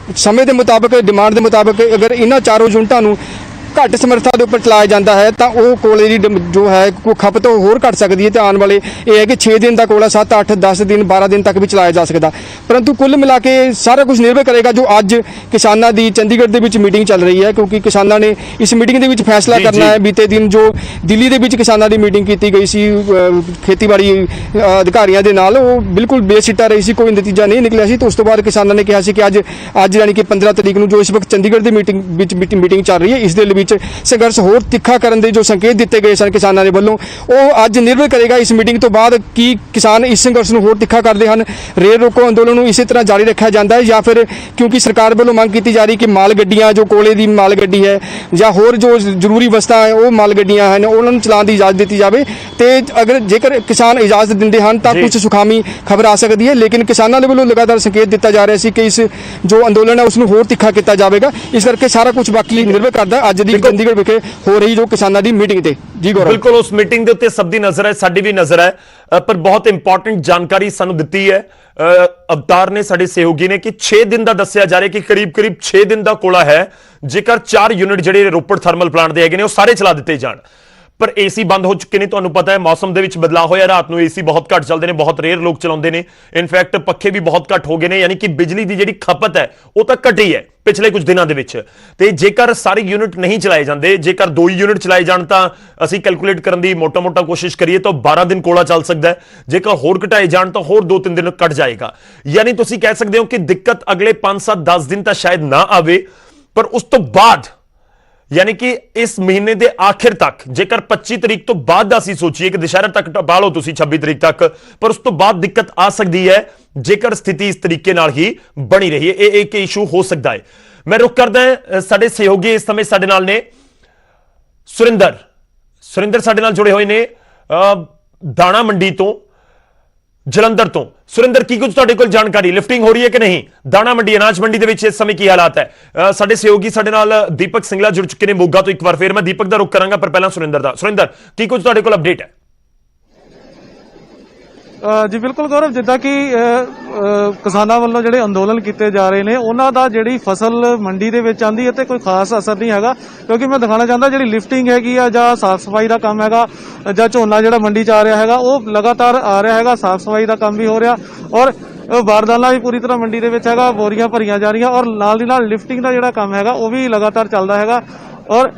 ਸਮੇਂ ਦੇ ਮੁਤਾਬਕ, ਡਿਮਾਂਡ ਦੇ ਮੁਤਾਬਕ ਅਗਰ ਇਹਨਾਂ 4 ਯੂਨਿਟਾਂ ਨੂੰ ਘੱਟ ਸਮਰੱਥਾ ਦੇ ਉੱਪਰ ਚਲਾਇਆ ਜਾਂਦਾ ਹੈ ਤਾਂ ਉਹ ਕੋਲੇ ਦੀ ਜੋ ਹੈ ਖਪਤ ਹੋਰ ਘੱਟ ਸਕਦੀ ਹੈ। ਤੇ ਆਉਣ ਵਾਲੇ ਇਹ ਹੈ ਕਿ 6 ਦਿਨ ਦਾ ਕੋਲਾ 7, 8, 10 ਦਿਨ, 12 ਦਿਨ ਤੱਕ ਵੀ ਚਲਾਇਆ ਜਾ ਸਕਦਾ। ਪਰੰਤੂ ਕੁੱਲ ਮਿਲਾ ਕੇ ਸਾਰਾ ਕੁਝ ਨਿਰਭਰ ਕਰੇਗਾ ਜੋ ਅੱਜ ਕਿਸਾਨਾਂ ਦੀ ਚੰਡੀਗੜ੍ਹ ਦੇ ਵਿੱਚ ਮੀਟਿੰਗ ਚੱਲ ਰਹੀ ਹੈ, ਕਿਉਂਕਿ ਕਿਸਾਨਾਂ ਨੇ ਇਸ ਮੀਟਿੰਗ ਦੇ ਵਿੱਚ ਫੈਸਲਾ ਕਰਨਾ ਹੈ। ਬੀਤੇ ਦਿਨ ਜੋ ਦਿੱਲੀ ਦੇ ਵਿੱਚ ਕਿਸਾਨਾਂ ਦੀ ਮੀਟਿੰਗ ਕੀਤੀ ਗਈ ਸੀ ਖੇਤੀਬਾੜੀ ਅਧਿਕਾਰੀਆਂ ਦੇ ਨਾਲ, ਉਹ ਬਿਲਕੁਲ ਬੇਸਿੱਟਾ ਰਹੀ ਸੀ, ਕੋਈ ਨਤੀਜਾ ਨਹੀਂ ਨਿਕਲਿਆ ਸੀ। ਤੇ ਉਸ ਤੋਂ ਬਾਅਦ ਕਿਸਾਨਾਂ ਨੇ ਕਿਹਾ ਸੀ ਕਿ ਅੱਜ ਯਾਨੀ ਕਿ 15 ਤਰੀਕ ਨੂੰ ਜੋ ਇਸ ਵਕਤ ਚੰਡੀਗੜ੍ਹ ਦੀ ਮੀਟਿੰਗ ਚੱਲ ਰਹੀ ਹੈ ਇਸ ਦੇ ਵਿੱਚ ਸੰਘਰਸ਼ ਹੋਰ ਤਿੱਖਾ ਕਰਨ ਦੇ ਜੋ ਸੰਕੇਤ ਦਿੱਤੇ ਗਏ ਸਨ ਕਿਸਾਨਾਂ ਦੇ ਵੱਲੋਂ, ਉਹ ਅੱਜ ਨਿਰਭਰ ਕਰੇਗਾ ਇਸ ਮੀਟਿੰਗ ਤੋਂ ਬਾਅਦ ਕੀ ਕਿਸਾਨ ਇਸ ਸੰਘਰਸ਼ ਨੂੰ ਹੋਰ ਤਿੱਖਾ ਕਰਦੇ ਹਨ, ਰੇਲ ਰੋਕੋ ਅੰਦੋਲਨ ਨੂੰ ਇਸੇ ਤਰ੍ਹਾਂ ਜਾਰੀ ਰੱਖਿਆ ਜਾਂਦਾ ਹੈ, ਜਾਂ ਫਿਰ ਕਿਉਂਕਿ ਸਰਕਾਰ ਵੱਲੋਂ ਮੰਗ ਕੀਤੀ ਜਾ ਰਹੀ ਕਿ ਮਾਲ ਗੱਡੀਆਂ ਜੋ ਕੋਲੇ ਦੀ ਮਾਲ ਗੱਡੀ ਹੈ ਜਾਂ ਹੋਰ ਜੋ ਜ਼ਰੂਰੀ ਵਸਤਾਂ ਹੈ ਉਹ ਮਾਲ ਗੱਡੀਆਂ ਹਨ ਉਹਨਾਂ ਨੂੰ ਚਲਾਉਣ ਦੀ ਇਜਾਜ਼ਤ ਦਿੱਤੀ ਜਾਵੇ। ਤੇ ਜੇਕਰ ਕਿਸਾਨ ਇਜਾਜ਼ਤ ਦਿੰਦੇ ਹਨ ਤਾਂ ਕੁਝ ਸੁਖਾਮੀ ਖਬਰ ਆ ਸਕਦੀ ਹੈ, ਲੇਕਿਨ ਕਿਸਾਨਾਂ ਦੇ ਵੱਲੋਂ ਲਗਾਤਾਰ ਸੰਕੇਤ ਦਿੱਤਾ ਜਾ ਰਿਹਾ ਸੀ ਕਿ ਇਸ ਜੋ ਅੰਦੋਲਨ ਹੈ ਉਸ ਨੂੰ ਹੋਰ ਤਿੱਖਾ ਕੀਤਾ ਜਾਵੇਗਾ। ਇਸ ਕਰਕੇ ਸਾਰਾ ਕੁਝ ਬਾਕੀ ਨਿਰਭਰ ਕਰਦਾ ਅੱਜ ਦੀ ਬਿਲਕੁਲ। ਚੰਡੀਗੜ੍ਹ ਵਿਖੇ ਹੋ ਰਹੀ ਜੋ ਕਿਸਾਨਾਂ ਦੀ ਮੀਟਿੰਗ ਤੇ। ਜੀ ਗੌਰਵ, ਬਿਲਕੁਲ ਉਸ ਮੀਟਿੰਗ ਦੇ ਉੱਤੇ ਸਭ ਦੀ ਨਜ਼ਰ ਹੈ, ਸਾਡੀ ਵੀ ਨਜ਼ਰ ਹੈ, ਪਰ ਬਹੁਤ ਇੰਪੋਰਟੈਂਟ ਜਾਣਕਾਰੀ ਸਾਨੂੰ ਦਿੱਤੀ ਹੈ ਅਵਤਾਰ ਨੇ, ਸਾਡੇ ਸਹਿਯੋਗੀ ਨੇ, ਕਿ 6 ਦਿਨ ਦਾ ਦੱਸਿਆ ਜਾ ਰਿਹਾ ਕਿ ਕਰੀਬ 6 ਦਿਨ ਦਾ ਕੋਲਾ ਹੈ ਜੇਕਰ 4 ਯੂਨਿਟ ਜਿਹੜੇ ਰੋਪੜ ਥਰਮਲ ਪਲਾਂਟ ਦੇ ਹੈਗੇ ਨੇ ਉਹ ਸਾਰੇ ਚਲਾ ਦਿੱਤੇ ਜਾਣ। ਪਰ ਏਸੀ ਬੰਦ ਹੋ ਚੁੱਕੇ ਨੇ, ਤੁਹਾਨੂੰ ਪਤਾ ਹੈ ਮੌਸਮ ਦੇ ਵਿੱਚ ਬਦਲਾਅ ਹੋਇਆ, ਰਾਤ ਨੂੰ ਏਸੀ ਬਹੁਤ ਘੱਟ ਚੱਲਦੇ ਨੇ, ਬਹੁਤ ਰੇਅਰ ਲੋਕ ਚਲਾਉਂਦੇ ਨੇ, ਇਨਫੈਕਟ ਪੱਖੇ ਵੀ ਬਹੁਤ ਘੱਟ ਹੋ ਗਏ ਨੇ, ਯਾਨੀ ਕਿ ਬਿਜਲੀ ਦੀ ਜਿਹੜੀ ਖਪਤ ਹੈ ਉਹ ਤਾਂ ਘਟੀ ਹੈ ਪਿਛਲੇ ਕੁਝ ਦਿਨਾਂ ਦੇ ਵਿੱਚ। ਤੇ ਜੇਕਰ ਸਾਰੇ ਯੂਨਿਟ ਨਹੀਂ ਚਲਾਏ ਜਾਂਦੇ, ਜੇਕਰ 2 ਯੂਨਿਟ ਚਲਾਏ ਜਾਣ ਤਾਂ ਅਸੀਂ ਕੈਲਕੂਲੇਟ ਕਰਨ ਦੀ ਮੋਟਾ ਕੋਸ਼ਿਸ਼ ਕਰੀਏ ਤਾਂ 12 ਦਿਨ ਕੋਲਾ ਚੱਲ ਸਕਦਾ ਹੈ, ਜੇਕਰ ਹੋਰ ਘਟਾਏ ਜਾਣ ਤਾਂ ਹੋਰ 2-3 ਦਿਨ ਕੱਟ ਜਾਏਗਾ। ਯਾਨੀ ਤੁਸੀਂ ਕਹਿ ਸਕਦੇ ਹੋ ਕਿ ਦਿੱਕਤ ਅਗਲੇ 5-7-10 ਦਿਨ ਤਾਂ ਸ਼ਾਇਦ ਨਾ ਆਵੇ, ਪਰ ਉਸ ਤੋਂ ਬਾਅਦ ਯਾਨੀ ਕਿ ਇਸ ਮਹੀਨੇ ਦੇ ਆਖਿਰ ਤੱਕ, ਜੇਕਰ 25 ਤਰੀਕ ਤੋਂ ਬਾਅਦ ਦਾ ਅਸੀਂ ਸੋਚੀਏ ਕਿ ਦੁਸ਼ਹਿਰਾ ਤੱਕ ਟਪਾ ਲਓ ਤੁਸੀਂ 26 ਤਰੀਕ ਤੱਕ, ਪਰ ਉਸ ਤੋਂ ਬਾਅਦ ਦਿੱਕਤ ਆ ਸਕਦੀ ਹੈ ਜੇਕਰ ਸਥਿਤੀ ਇਸ ਤਰੀਕੇ ਨਾਲ ਹੀ ਬਣੀ ਰਹੀ ਹੈ। ਇਹ ਇੱਕ ਇਸ਼ੂ ਹੋ ਸਕਦਾ ਹੈ। ਮੈਂ ਰੁਕ ਕਰਦਾ ਹਾਂ, ਸਾਡੇ ਸਹਿਯੋਗੀ ਇਸ ਸਮੇਂ ਸਾਡੇ ਨਾਲ ਨੇ ਸੁਰਿੰਦਰ ਸਾਡੇ ਨਾਲ ਜੁੜੇ ਹੋਏ ਨੇ ਦਾਣਾ ਮੰਡੀ ਤੋਂ, ਜਲੰਧਰ ਤੋਂ। ਸੁਰਿੰਦਰ, ਕੀ ਕੁਝ ਤੁਹਾਡੇ ਕੋਲ ਜਾਣਕਾਰੀ, ਲਿਫਟਿੰਗ ਹੋ ਰਹੀ ਹੈ ਕਿ ਨਹੀਂ ਦਾਣਾ ਮੰਡੀ, ਅਨਾਜ ਮੰਡੀ ਦੇ ਵਿੱਚ ਇਸ ਸਮੇਂ ਕੀ ਹਾਲਾਤ ਹੈ? ਸਾਡੇ ਸਹਿਯੋਗੀ ਸਾਡੇ ਨਾਲ ਦੀਪਕ ਸਿੰਗਲਾ ਜੁੜ ਚੁੱਕੇ ਨੇ ਮੋਗਾ ਤੋਂ। ਇੱਕ ਵਾਰ ਫੇਰ ਮੈਂ ਦੀਪਕ ਦਾ ਰੁਖ ਕਰਾਂਗਾ, ਪਰ ਪਹਿਲਾਂ ਸੁਰਿੰਦਰ ਦਾ। ਸੁਰਿੰਦਰ, ਕੀ ਕੁਝ ਤੁਹਾਡੇ ਕੋਲ ਅਪਡੇਟ ਹੈ? ਜੀ ਬਿਲਕੁਲ ਗੌਰਵ, ਜਿੱਦਾਂ ਕਿ ਕਿਸਾਨਾਂ ਵੱਲੋਂ ਜਿਹੜੇ ਅੰਦੋਲਨ ਕੀਤੇ ਜਾ ਰਹੇ ਨੇ ਉਹਨਾਂ ਦਾ ਜਿਹੜੀ ਫਸਲ ਮੰਡੀ ਦੇ ਵਿੱਚ ਆਂਦੀ ਹੈ ਤੇ ਕੋਈ ਖਾਸ ਅਸਰ ਨਹੀਂ ਹੈਗਾ, ਕਿਉਂਕਿ ਮੈਂ ਦਿਖਾਣਾ ਚਾਹੁੰਦਾ ਜਿਹੜੀ ਲਿਫਟਿੰਗ ਹੈਗੀ ਆ ਜਾਂ ਸਾਫ਼ ਸਫਾਈ ਦਾ ਕੰਮ ਹੈਗਾ ਜਾਂ ਝੋਨਾ ਜਿਹੜਾ ਮੰਡੀ 'ਚ ਆ ਰਿਹਾ ਹੈਗਾ ਉਹ ਲਗਾਤਾਰ ਆ ਰਿਹਾ ਹੈਗਾ, ਸਾਫ਼ ਸਫਾਈ ਦਾ ਕੰਮ ਵੀ ਹੋ ਰਿਹਾ ਔਰ ਬਾਰਦਾਨਾ ਵੀ ਪੂਰੀ ਤਰ੍ਹਾਂ ਮੰਡੀ ਦੇ ਵਿੱਚ ਹੈਗਾ, ਬੋਰੀਆਂ ਭਰੀਆਂ ਜਾ ਰਹੀਆਂ ਔਰ ਨਾਲ ਦੀ ਨਾਲ ਲਿਫਟਿੰਗ ਦਾ ਜਿਹੜਾ ਕੰਮ ਹੈਗਾ ਉਹ ਵੀ ਲਗਾਤਾਰ ਚੱਲਦਾ ਹੈਗਾ। ਔਰ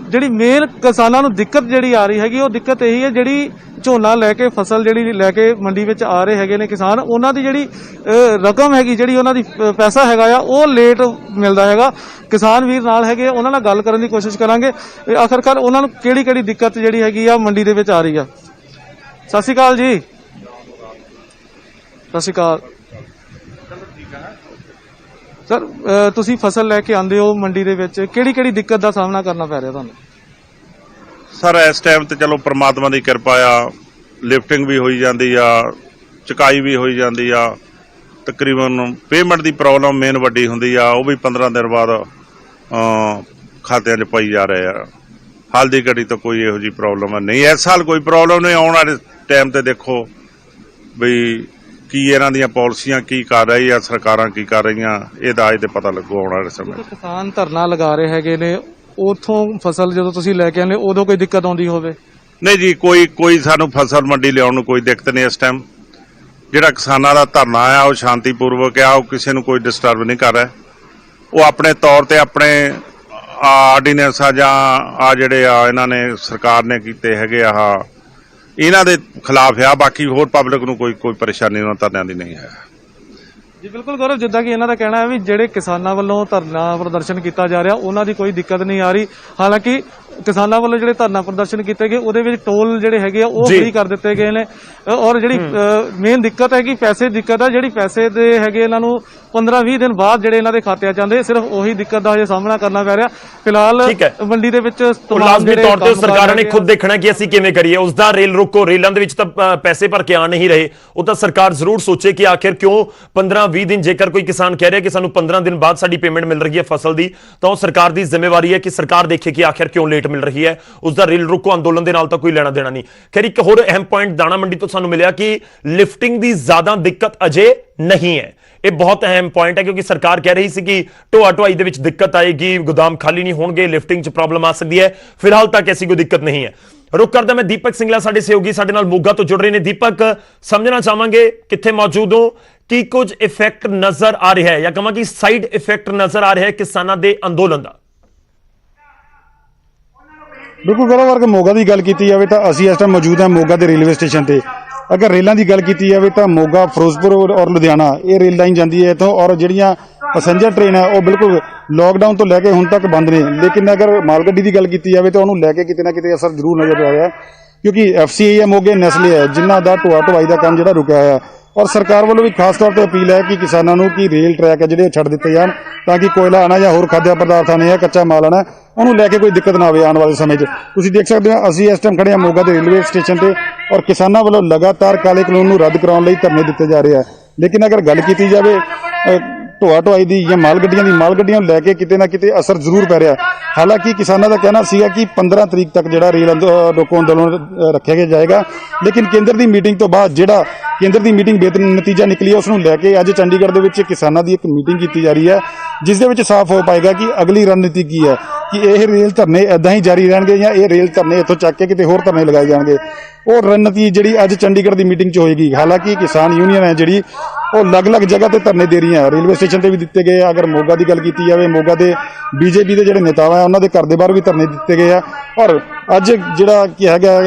ਜਿਹੜੀ ਮੇਨ ਕਿਸਾਨਾਂ ਨੂੰ ਦਿੱਕਤ ਜਿਹੜੀ ਆ ਰਹੀ ਹੈਗੀ ਉਹ ਦਿੱਕਤ ਇਹੀ ਹੈ, ਜਿਹੜੀ ਝੋਨਾ ਲੈ ਕੇ ਫਸਲ ਜਿਹੜੀ ਲੈ ਕੇ ਮੰਡੀ ਵਿੱਚ ਆ ਰਹੇ ਹੈਗੇ ਨੇ ਕਿਸਾਨ, ਉਹਨਾਂ ਦੀ ਜਿਹੜੀ ਰਕਮ ਹੈਗੀ, ਜਿਹੜੀ ਉਹਨਾਂ ਦੀ ਪੈਸਾ ਹੈਗਾ ਆ ਉਹ ਲੇਟ ਮਿਲਦਾ ਹੈਗਾ। ਕਿਸਾਨ ਵੀਰ ਨਾਲ ਹੈਗੇ, ਉਹਨਾਂ ਨਾਲ ਗੱਲ ਕਰਨ ਦੀ ਕੋਸ਼ਿਸ਼ ਕਰਾਂਗੇ ਆਖਰਕਾਰ ਉਹਨਾਂ ਨੂੰ ਕਿਹੜੀ ਦਿੱਕਤ ਜਿਹੜੀ ਹੈਗੀ ਆ ਮੰਡੀ ਦੇ ਵਿੱਚ ਆ ਰਹੀ ਆ। ਸਤਿ ਸ਼੍ਰੀ ਅਕਾਲ ਜੀ। ਸਤਿ ਸ਼੍ਰੀ ਅਕਾਲ ਸਰ, ਤੁਸੀਂ ਫਸਲ ਲੈ ਕੇ ਆਉਂਦੇ ਹੋ ਮੰਡੀ ਦੇ ਵਿੱਚ, ਕਿਹੜੀ ਦਿੱਕਤ ਦਾ ਸਾਹਮਣਾ ਕਰਨਾ ਪੈ ਰਿਹਾ ਤੁਹਾਨੂੰ? ਸਰ ਇਸ ਟਾਈਮ ਤੇ ਚਲੋ ਪ੍ਰਮਾਤਮਾ ਦੀ ਕਿਰਪਾ ਆ, ਲਿਫਟਿੰਗ ਵੀ ਹੋਈ ਜਾਂਦੀ ਆ, ਚੁਕਾਈ ਵੀ ਹੋਈ ਜਾਂਦੀ ਆ। ਤਕਰੀਬਨ ਪੇਮੈਂਟ ਦੀ ਪ੍ਰੋਬਲਮ ਮੇਨ ਵੱਡੀ ਹੁੰਦੀ ਆ, ਉਹ ਵੀ 15 ਦਿਨ ਬਾਅਦ ਖਾਤਿਆਂ 'ਚ ਪਈ ਜਾ ਰਹੇ ਆ। ਹਾਲ ਦੀ ਘੜੀ ਤਾਂ ਕੋਈ ਇਹੋ ਜਿਹੀ ਪ੍ਰੋਬਲਮ ਨਹੀਂ, ਇਸ ਸਾਲ ਕੋਈ ਪ੍ਰੋਬਲਮ ਨਹੀਂ। ਆਉਣ ਵਾਲੇ ਟਾਈਮ ਤੇ ਦੇਖੋ ਵੀ ਕੀ ਇਹਨਾਂ ਦੀਆਂ ਪਾਲਿਸੀਆਂ ਕੀ ਕਰ ਰਹੀ ਆ, ਸਰਕਾਰਾਂ ਕੀ ਕਰ ਰਹੀਆਂ, ਇਹਦਾ ਅੱਜ ਤੇ ਪਤਾ ਲੱਗੂ ਆਉਣ ਵਾਲੇ ਸਮੇਂ। ਕਿਸਾਨ ਧਰਨਾ ਲਗਾ ਰਹੇ ਹੈਗੇ ਨੇ, ਉਥੋਂ ਫਸਲ ਜਦੋਂ ਤੁਸੀਂ ਲੈ ਕੇ ਆਉਂਦੇ ਉਦੋਂ ਕੋਈ ਦਿੱਕਤ ਆਉਂਦੀ ਹੋਵੇ? ਨਹੀਂ ਜੀ, ਕੋਈ ਸਾਨੂੰ ਫਸਲ ਮੰਡੀ ਲਿਆਉਣ ਨੂੰ ਕੋਈ ਦਿੱਕਤ ਨਹੀਂ ਇਸ ਟਾਈਮ। ਜਿਹੜਾ ਕਿਸਾਨਾਂ ਦਾ ਧਰਨਾ ਆ ਉਹ ਸ਼ਾਂਤੀਪੂਰਵਕ ਆ, ਉਹ ਕਿਸੇ ਨੂੰ ਕੋਈ ਡਿਸਟਰਬ ਨਹੀਂ ਕਰ ਰਿਹਾ। ਉਹ ਆਪਣੇ ਤੌਰ ਤੇ ਆਪਣੇ ਆਰਡੀਨੈਂਸ ਆ ਜਾਂ ਆ ਜਿਹੜੇ ਆ ਇਹਨਾਂ ਨੇ ਸਰਕਾਰ ਨੇ ਕੀਤੇ ਹੈਗੇ ਆ ਇਹਨਾਂ ਦੇ ਖਿਲਾਫ ਆ, ਬਾਕੀ ਹੋਰ ਪਬਲਿਕ ਨੂੰ ਕੋਈ ਪਰੇਸ਼ਾਨੀ ਉਹਨਾਂ ਧਰਨਿਆਂ ਦੀ ਨਹੀਂ ਹੈ। ਜੀ ਬਿਲਕੁਲ ਗੌਰਵ, ਜਿੱਦਾਂ ਕਿ ਇਹਨਾਂ ਦਾ ਕਹਿਣਾ ਹੈ ਵੀ ਜਿਹੜੇ ਕਿਸਾਨਾਂ ਵੱਲੋਂ ਧਰਨਾ ਪ੍ਰਦਰਸ਼ਨ ਕੀਤਾ ਜਾ ਰਿਹਾ ਉਹਨਾਂ ਦੀ ਕੋਈ ਦਿੱਕਤ ਨਹੀਂ ਆ ਰਹੀ। ਹਾਲਾਂਕਿ ਕਿਸਾਨਾਂ ਵੱਲੋਂ ਜਿਹੜੇ ਧਰਨਾ ਪ੍ਰਦਰਸ਼ਨ ਕੀਤੇ ਗਏ ਉਹਦੇ ਵਿੱਚ ਟੋਲ ਜਿਹੜੇ ਹੈਗੇ ਆ ਉਹ ਫ੍ਰੀ ਕਰ ਦਿੱਤੇ ਗਏ ਨੇ ਔਰ ਜਿਹੜੀ ਮੇਨ ਦਿੱਕਤ ਹੈ ਕਿ ਪੈਸੇ ਦੀ ਦਿੱਕਤ ਹੈ, ਜਿਹੜੀ ਪੈਸੇ ਦੇ ਹੈਗੇ ਇਹਨਾਂ ਨੂੰ 15-20 ਦਿਨ ਬਾਅਦ ਜਿਹੜੇ ਇਹਨਾਂ ਦੇ ਖਾਤਿਆਂ ਚ ਆਉਂਦੇ, ਸਿਰਫ ਉਹੀ ਦਿੱਕਤ ਦਾ ਹਜੇ ਸਾਹਮਣਾ ਕਰਨਾ ਪੈ ਰਿਹਾ। ਫਿਲਹਾਲ ਮੰਡੀ ਦੇ ਵਿੱਚ ਲਾਜ਼ਮੀ ਤੌਰ ਤੇ ਸਰਕਾਰਾਂ ਨੇ ਖੁਦ ਦੇਖਣਾ ਕਿ ਅਸੀਂ ਕਿਵੇਂ ਕਰੀਏ। ਉਸ ਦਾ ਰੇਲ ਰੋਕੋ, ਰੇਲਾਂ ਦੇ ਵਿੱਚ ਤਾਂ ਪੈਸੇ ਭਰ ਕੇ ਆ ਨਹੀਂ ਰਹੇ, ਉਹ ਤਾਂ ਸਰਕਾਰ ਜ਼ਰੂਰ ਸੋਚੇ ਕਿ ਆਖਿਰ ਕਿਉਂ 15-20 ਦਿਨ, ਜੇਕਰ ਕੋਈ ਕਿਸਾਨ ਕਹਿ ਰਿਹਾ ਕਿ ਸਾਨੂੰ 15 ਦਿਨ ਬਾਅਦ ਸਾਡੀ ਪੇਮੈਂਟ ਮਿਲ ਰਹੀ ਹੈ ਫਸਲ ਦੀ, ਤਾਂ ਉਹ ਸਰਕਾਰ ਦੀ ਜ਼ਿੰਮੇਵਾਰੀ ਹੈ ਕਿ ਸਰਕਾਰ ਦੇਖੇ ਕਿ ਆਖਿਰ ਕਿਉਂ ਲੇਟ ਮਿਲ ਰਹੀ ਹੈ। ਉਸ ਦਾ ਰੇਲ ਰੋਕੋ ਅੰਦੋਲਨ ਦੇ ਨਾਲ ਤਾਂ ਕੋਈ ਲੈਣਾ ਦੇਣਾ ਨਹੀਂ। ਖੈਰ, ਇੱਕ ਹੋਰ ਅਹਿਮ ਪੁਆਇੰਟ ਦਾਣਾ ਮੰਡੀ ਤੋਂ ਸਾਨੂੰ ਮਿਲਿਆ ਕਿ ਲਿਫਟਿੰਗ ਦੀ ਜ਼ਿਆਦਾ ਦਿੱਕਤ ਅਜੇ ਨਹੀਂ ਹੈ। ਇਹ ਬਹੁਤ ਅਹਿਮ ਪੁਆਇੰਟ ਹੈ ਕਿਉਂਕਿ ਸਰਕਾਰ ਕਹਿ ਰਹੀ ਸੀ ਕਿ ਢੋਆਈ ਦੇ ਵਿੱਚ ਦਿੱਕਤ ਆਏਗੀ, ਗੋਦਾਮ ਖਾਲੀ ਨਹੀਂ ਹੋਣਗੇ, ਲਿਫਟਿੰਗ 'ਚ ਪ੍ਰੋਬਲਮ ਆ ਸਕਦੀ ਹੈ। ਫਿਲਹਾਲ ਤੱਕ ਐਸੀ ਕੋਈ ਦਿੱਕਤ ਨਹੀਂ ਹੈ। ਰੁਕ ਕਰਦਾ ਮੈਂ ਦੀਪਕ ਸਿੰਗਲਾ, ਸਾਡੇ ਸਹਿਯੋਗੀ ਸਾਡੇ ਨਾਲ ਮੋਗਾ ਤੋਂ ਜੁੜ ਰਹੇ ਨੇ। ਦੀਪਕ, ਸਮਝਣਾ ਚਾਹਾਂਗੇ ਕਿੱਥੇ ਮੌਜੂਦ ਹੋ, ਕੀ ਕੁਝ ਇਫੈਕਟ ਨਜ਼ਰ ਆ ਰਿਹਾ ਹੈ ਜਾਂ ਕਹਾਂ ਕਿ ਸਾਈਡ ਇਫੈਕਟ ਨਜ਼ਰ ਆ ਰਿਹਾ ਹੈ ਕਿਸਾਨਾਂ ਦੇ ਅੰਦੋਲਨ ਦਾ? ਬਿਲਕੁਲ ਗੌਰਵ, ਵਰਗ ਮੋਗਾ ਦੀ ਗੱਲ ਕੀਤੀ ਜਾਵੇ ਤਾਂ ਅਸੀਂ ਇਸ ਟਾਈਮ ਮੌਜੂਦ ਹਾਂ ਮੋਗਾ ਦੇ ਰੇਲਵੇ ਸਟੇਸ਼ਨ ਤੇ। ਅਗਰ ਰੇਲਾਂ ਦੀ ਗੱਲ ਕੀਤੀ ਜਾਵੇ ਤਾਂ ਮੋਗਾ, ਫਿਰੋਜ਼ਪੁਰ ਔਰ ਲੁਧਿਆਣਾ ਇਹ ਰੇਲ ਲਾਈਨ ਜਾਂਦੀ ਹੈ ਇੱਥੋਂ, ਔਰ ਜਿਹੜੀਆਂ ਪੈਸੇਂਜਰ ਟ੍ਰੇਨ ਹੈ ਉਹ ਬਿਲਕੁਲ ਲੋਕਡਾਊਨ ਤੋਂ ਲੈ ਕੇ ਹੁਣ ਤੱਕ ਬੰਦ ਨੇ। ਲੇਕਿਨ ਅਗਰ ਮਾਲ ਗੱਡੀ ਦੀ ਗੱਲ ਕੀਤੀ ਜਾਵੇ ਤਾਂ ਉਹਨੂੰ ਲੈ ਕੇ ਕਿਤੇ ਨਾ ਕਿਤੇ ਅਸਰ ਜ਼ਰੂਰ ਨਜ਼ਰ ਆ ਰਿਹਾ, ਕਿਉਂਕਿ FCI ਹੈ ਮੋਗੇ, ਨੈਸਲੇ ਹੈ, ਜਿਨ੍ਹਾਂ ਦਾ ਢੋਆਈ ਦਾ ਕੰਮ ਜਿਹੜਾ ਰੁਕਿਆ ਹੋਇਆ। ਔਰ ਸਰਕਾਰ ਵੱਲੋਂ ਵੀ ਖਾਸ ਤੌਰ ਤੇ ਅਪੀਲ ਹੈ ਕਿ ਕਿਸਾਨਾਂ ਨੂੰ ਕਿ ਰੇਲ ਟਰੈਕ ਹੈ ਜਿਹੜੇ ਛੱਡ ਦਿੱਤੇ ਜਾਣ, ਤਾਂ ਕਿ ਕੋਇਲਾ ਆਣਾ ਜਾਂ ਹੋਰ ਖਾਦਿਆ ਪਦਾਰਥਾਂ ਨੇ ਜਾਂ ਕੱਚਾ ਮਾਲ ਆਣਾ ਉਹਨੂੰ ਲੈ ਕੇ ਕੋਈ ਦਿੱਕਤ ਨਾ ਆਵੇ ਆਉਣ ਵਾਲੇ ਸਮੇਂ 'ਚ। ਤੁਸੀਂ ਦੇਖ ਸਕਦੇ ਹੋ ਅਸੀਂ ਇਸ ਟਾਈਮ ਖੜੇ ਹਾਂ ਮੋਗਾ ਦੇ ਰੇਲਵੇ ਸਟੇਸ਼ਨ ਤੇ, ਔਰ ਕਿਸਾਨਾਂ ਵੱਲੋਂ ਲਗਾਤਾਰ ਕਾਲੇ ਕਾਨੂੰਨ ਨੂੰ ਰੱਦ ਕਰਾਉਣ ਲਈ ਧਰਨੇ ਦਿੱਤੇ ਜਾ ਰਹੇ ਆ। ਲੇਕਿਨ ਅਗਰ ਗੱਲ ਕੀਤੀ ਜਾਵੇ ਢੋਆ ਢੁਆਈ ਦੀ ਜਾਂ ਮਾਲ ਗੱਡੀਆਂ ਨੂੰ ਲੈ ਕੇ ਕਿਤੇ ਨਾ ਕਿਤੇ ਅਸਰ ਜ਼ਰੂਰ ਪੈ ਰਿਹਾ। ਹਾਲਾਂਕਿ ਕਿਸਾਨਾਂ ਦਾ ਕਹਿਣਾ ਸੀਗਾ ਕਿ 15 ਤਰੀਕ ਤੱਕ ਜਿਹੜਾ ਰੇਲ ਰੋਕੋ ਅੰਦੋਲਨ ਰੱਖਿਆ ਜਾਏਗਾ, ਲੇਕਿਨ ਕੇਂਦਰ ਦੀ ਮੀਟਿੰਗ ਤੋਂ ਬਾਅਦ ਜਿਹੜਾ ਕੇਂਦਰ ਦੀ ਮੀਟਿੰਗ ਬੇਨਤੀਜਾ ਨਿਕਲੀ ਹੈ, ਉਸ ਨੂੰ ਲੈ ਕੇ ਅੱਜ ਚੰਡੀਗੜ੍ਹ ਦੇ ਵਿੱਚ ਕਿਸਾਨਾਂ ਦੀ ਇੱਕ ਮੀਟਿੰਗ ਕੀਤੀ ਜਾ ਰਹੀ ਹੈ, ਜਿਸ ਦੇ ਵਿੱਚ ਸਾਫ਼ ਹੋ ਪਾਏਗਾ ਕਿ ਅਗਲੀ ਰਣਨੀਤੀ ਕੀ ਹੈ, ਕਿ ਇਹ ਰੇਲ ਧਰਨੇ ਇਦਾਂ ਹੀ ਜਾਰੀ ਰਹਿਣਗੇ ਜਾਂ ਇਹ ਰੇਲ ਧਰਨੇ ਇੱਥੋਂ ਚੱਕ ਕੇ ਕਿਤੇ ਹੋਰ ਧਰਨੇ ਲਗਾਏ ਜਾਣਗੇ। ਉਹ ਰਣਨੀਤੀ ਜਿਹੜੀ ਅੱਜ ਚੰਡੀਗੜ੍ਹ ਦੀ ਮੀਟਿੰਗ 'ਚ ਹੋਏਗੀ। ਹਾਲਾਂਕਿ ਕਿਸਾਨ ਯੂਨੀਅਨ ਹੈ ਜਿਹੜੀ ਉਹ ਅਲੱਗ-ਅਲੱਗ ਜਗ੍ਹਾ ਤੇ ਧਰਨੇ ਦੇ ਰਹੀਆਂ, ਰੇਲਵੇ ਸਟੇਸ਼ਨ ਤੇ ਵੀ ਦਿੱਤੇ ਗਏ ਆ। ਅਗਰ ਮੋਗਾ ਦੀ ਗੱਲ ਕੀਤੀ ਜਾਵੇ, ਮੋਗਾ ਦੇ ਬੀਜੇਪੀ ਦੇ ਜਿਹੜੇ ਨੇਤਾਵਾਂ ਆ ਉਹਨਾਂ ਦੇ ਘਰ ਦੇ ਬਾਹਰ ਵੀ ਧਰਨੇ ਦਿੱਤੇ ਗਏ ਆ। ਔਰ ਅੱਜ ਜਿਹੜਾ ਕੀ ਹੈਗਾ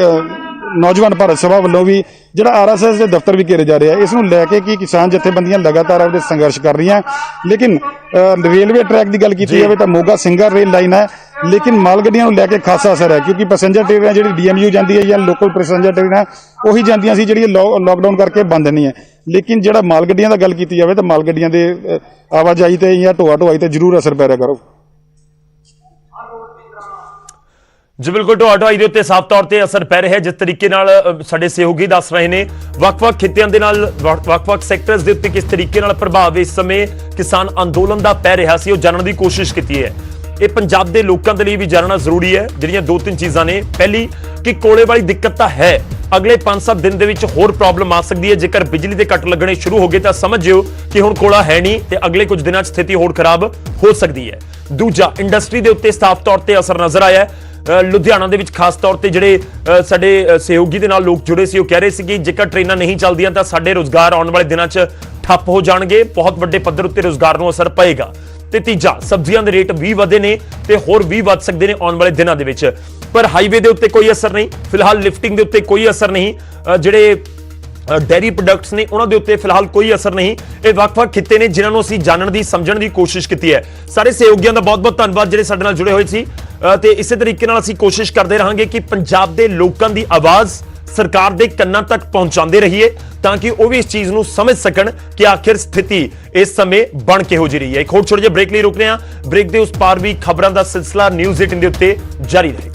ਨੌਜਵਾਨ ਭਾਰਤ ਸਭਾ ਵੱਲੋਂ ਵੀ ਜਿਹੜਾ ਆਰਐਸਐਸ ਦੇ ਦਫ਼ਤਰ ਵੀ ਘੇਰੇ ਜਾ ਰਹੇ ਆ। ਇਸ ਨੂੰ ਲੈ ਕੇ ਕਿ ਕਿਸਾਨ ਜਥੇਬੰਦੀਆਂ ਲਗਾਤਾਰ ਆਪਣੇ ਸੰਘਰਸ਼ ਕਰ ਰਹੀਆਂ। ਲੇਕਿਨ ਰੇਲਵੇ ਟਰੈਕ ਦੀ ਗੱਲ ਕੀਤੀ ਜਾਵੇ ਤਾਂ ਮੋਗਾ ਸਿੰਗਰ ਰੇਲ ਲਾਈਨ ਹੈ, ਲੇਕਿਨ ਮਾਲ ਗੱਡੀਆਂ ਨੂੰ ਲੈ ਕੇ ਖਾਸਾ ਅਸਰ ਹੈ, ਕਿਉਂਕਿ ਪੈਸੇਂਜਰ ਟ੍ਰੇਨਾਂ ਜਿਹੜੀ ਡੀਐਮਯੂ ਜਾਂਦੀ ਹੈ ਜਾਂ ਲੋਕਲ ਪੈਸੇਂਜਰ ਟ੍ਰੇਨਾਂ ਉਹੀ ਜਾਂਦੀਆਂ ਸੀ ਜਿਹੜੀਆਂ ਲੋਕਡਾਊਨ ਕਰਕੇ ਬੰਦ ਨਹੀਂ ਹੈ। ਲੇਕਿਨ ਜਿਹੜਾ ਮਾਲ ਗੱਡੀਆਂ ਦਾ ਗੱਲ ਕੀਤੀ ਜਾਵੇ ਤਾਂ ਮਾਲ ਗੱਡੀਆਂ ਦੇ ਆਵਾਜਾਈ ਤੇ ਜਾਂ ਢੋਆ ਢੁਆਈ ਤੇ ਜ਼ਰੂਰ ਅਸਰ ਪੈ ਰਿਹਾ ਕਰੋ। ਜੀ ਬਿਲਕੁਲ, ਢੋਆ ਢੁਆਈ ਦੇ ਉੱਤੇ ਸਾਫ਼ ਤੌਰ ਤੇ ਅਸਰ ਪੈ ਰਿਹਾ ਹੈ। ਜਿਸ ਤਰੀਕੇ ਨਾਲ ਸਾਡੇ ਸਹਿਯੋਗੀ ਦੱਸ ਰਹੇ ਨੇ, ਵੱਖ-ਵੱਖ ਖਿੱਤਿਆਂ ਦੇ ਨਾਲ ਵੱਖ-ਵੱਖ ਸੈਕਟਰਸ ਦੇ ਉੱਤੇ ਕਿਸ ਤਰੀਕੇ ਨਾਲ ਪ੍ਰਭਾਵ ਇਸ ਸਮੇਂ ਕਿਸਾਨ ਅੰਦੋਲਨ ਦਾ ਪੈ ਰਿਹਾ ਸੀ, ਉਹ ਜਾਣਨ ਦੀ ਕੋਸ਼ਿਸ਼ ਕੀਤੀ ਹੈ। ਇਹ ਪੰਜਾਬ ਦੇ ਲੋਕਾਂ ਦੇ ਲਈ ਵੀ ਜਾਣਨਾ ਜ਼ਰੂਰੀ ਹੈ। ਜਿਹੜੀਆਂ 2-3 ਚੀਜ਼ਾਂ ਨੇ, ਪਹਿਲੀ ਕਿ ਕੋਲੇ ਵਾਲੀ ਦਿੱਕਤ ਤਾਂ ਹੈ, ਅਗਲੇ 5-7 ਦਿਨ ਦੇ ਵਿੱਚ ਹੋਰ ਪ੍ਰੋਬਲਮ ਆ ਸਕਦੀ ਹੈ। ਜੇਕਰ ਬਿਜਲੀ ਦੇ ਕੱਟ ਲੱਗਣੇ ਸ਼ੁਰੂ ਹੋ ਗਏ ਤਾਂ ਸਮਝਿਓ ਕਿ ਹੁਣ ਕੋਲਾ ਹੈ ਨਹੀਂ ਤੇ ਅਗਲੇ ਕੁਝ ਦਿਨਾਂ 'ਚ ਸਥਿਤੀ ਹੋਰ ਖਰਾਬ ਹੋ ਸਕਦੀ ਹੈ। ਦੂਜਾ, ਇੰਡਸਟਰੀ ਦੇ ਉੱਤੇ ਸਾਫ਼ ਤੌਰ ਤੇ ਅਸਰ ਨਜ਼ਰ ਆਇਆ ਹੈ। ਲੁਧਿਆਣਾ ਦੇ ਵਿੱਚ ਖਾਸ ਤੌਰ ਤੇ ਜਿਹੜੇ ਸਾਡੇ ਸਹਿਯੋਗੀ ਦੇ ਨਾਲ ਲੋਕ ਜੁੜੇ ਸੀ, ਉਹ ਕਹਿ ਰਹੇ ਸੀ ਕਿ ਜੇਕਰ ਟ੍ਰੇਨਾਂ ਨਹੀਂ ਚੱਲਦੀਆਂ ਤਾਂ ਸਾਡੇ ਰੋਜ਼ਗਾਰ ਆਉਣ ਵਾਲੇ ਦਿਨਾਂ 'ਚ ਠੱਪ ਹੋ ਜਾਣਗੇ, ਬਹੁਤ ਵੱਡੇ ਪੱਧਰ ਉੱਤੇ ਰੋਜ਼ਗਾਰ ਨੂੰ ਅਸਰ ਪਏਗਾ। ਤੇ ਤੀਜਾ, ਸਬਜ਼ੀਆਂ ਦੇ ਰੇਟ ਵੀ ਵਧੇ ਨੇ ਤੇ ਹੋਰ ਵੀ ਵੱਧ ਸਕਦੇ ਨੇ ਆਉਣ ਵਾਲੇ ਦਿਨਾਂ ਦੇ ਵਿੱਚ। ਪਰ ਹਾਈਵੇ ਦੇ ਉੱਤੇ ਕੋਈ ਅਸਰ ਨਹੀਂ, ਫਿਲਹਾਲ ਲਿਫਟਿੰਗ ਦੇ ਉੱਤੇ ਕੋਈ ਅਸਰ ਨਹੀਂ, ਜਿਹੜੇ ਡੈਰੀ ਪ੍ਰੋਡਕਟਸ ਨੇ ਉਹਨਾਂ ਦੇ ਉੱਤੇ ਫਿਲਹਾਲ ਕੋਈ ਅਸਰ ਨਹੀਂ। ਇਹ ਵੱਖ-ਵੱਖ ਖਿੱਤੇ ਨੇ ਜਿਨ੍ਹਾਂ ਨੂੰ ਅਸੀਂ ਜਾਣਨ ਦੀ ਸਮਝਣ ਦੀ ਕੋਸ਼ਿਸ਼ ਕੀਤੀ ਹੈ। ਸਾਰੇ ਸਹਿਯੋਗੀਆਂ ਦਾ ਬਹੁਤ-ਬਹੁਤ ਧੰਨਵਾਦ ਜਿਹੜੇ ਸਾਡੇ ਨਾਲ ਜੁੜੇ ਹੋਏ ਸੀ ਤੇ ਇਸੇ ਤਰੀਕੇ ਨਾਲ ਅਸੀਂ ਕੋਸ਼ਿਸ਼ ਕਰਦੇ ਰਹਾਂਗੇ ਕਿ ਪੰਜਾਬ ਦੇ ਲੋਕਾਂ ਦੀ ਆਵਾਜ਼ ਸਰਕਾਰ ਦੇ ਕੰਨਾਂ ਤੱਕ ਪਹੁੰਚਾਉਂਦੇ ਰਹੀਏ ਤਾਂ ਕਿ ਉਹ ਵੀ ਇਸ ਚੀਜ਼ ਨੂੰ ਸਮਝ ਸਕਣ ਕਿ ਆਖਿਰ ਸਥਿਤੀ ਇਸ ਸਮੇਂ ਬਣ ਕਿਹੋ ਜਿਹੀ ਰਹੀ ਹੈ। ਇੱਕ ਹੋਰ ਛੋਟੇ ਜਿਹੇ ਬ੍ਰੇਕ ਲਈ ਰੁਕ ਰਹੇ ਹਾਂ। ਬ੍ਰੇਕ ਦੇ ਉਸ ਪਾਰ ਵੀ ਖਬਰਾਂ ਦਾ ਸਿਲਸਿਲਾ ਨਿਊਜ਼ 18 ਦੇ ਉੱਤੇ ਜਾਰੀ ਰਹੇ।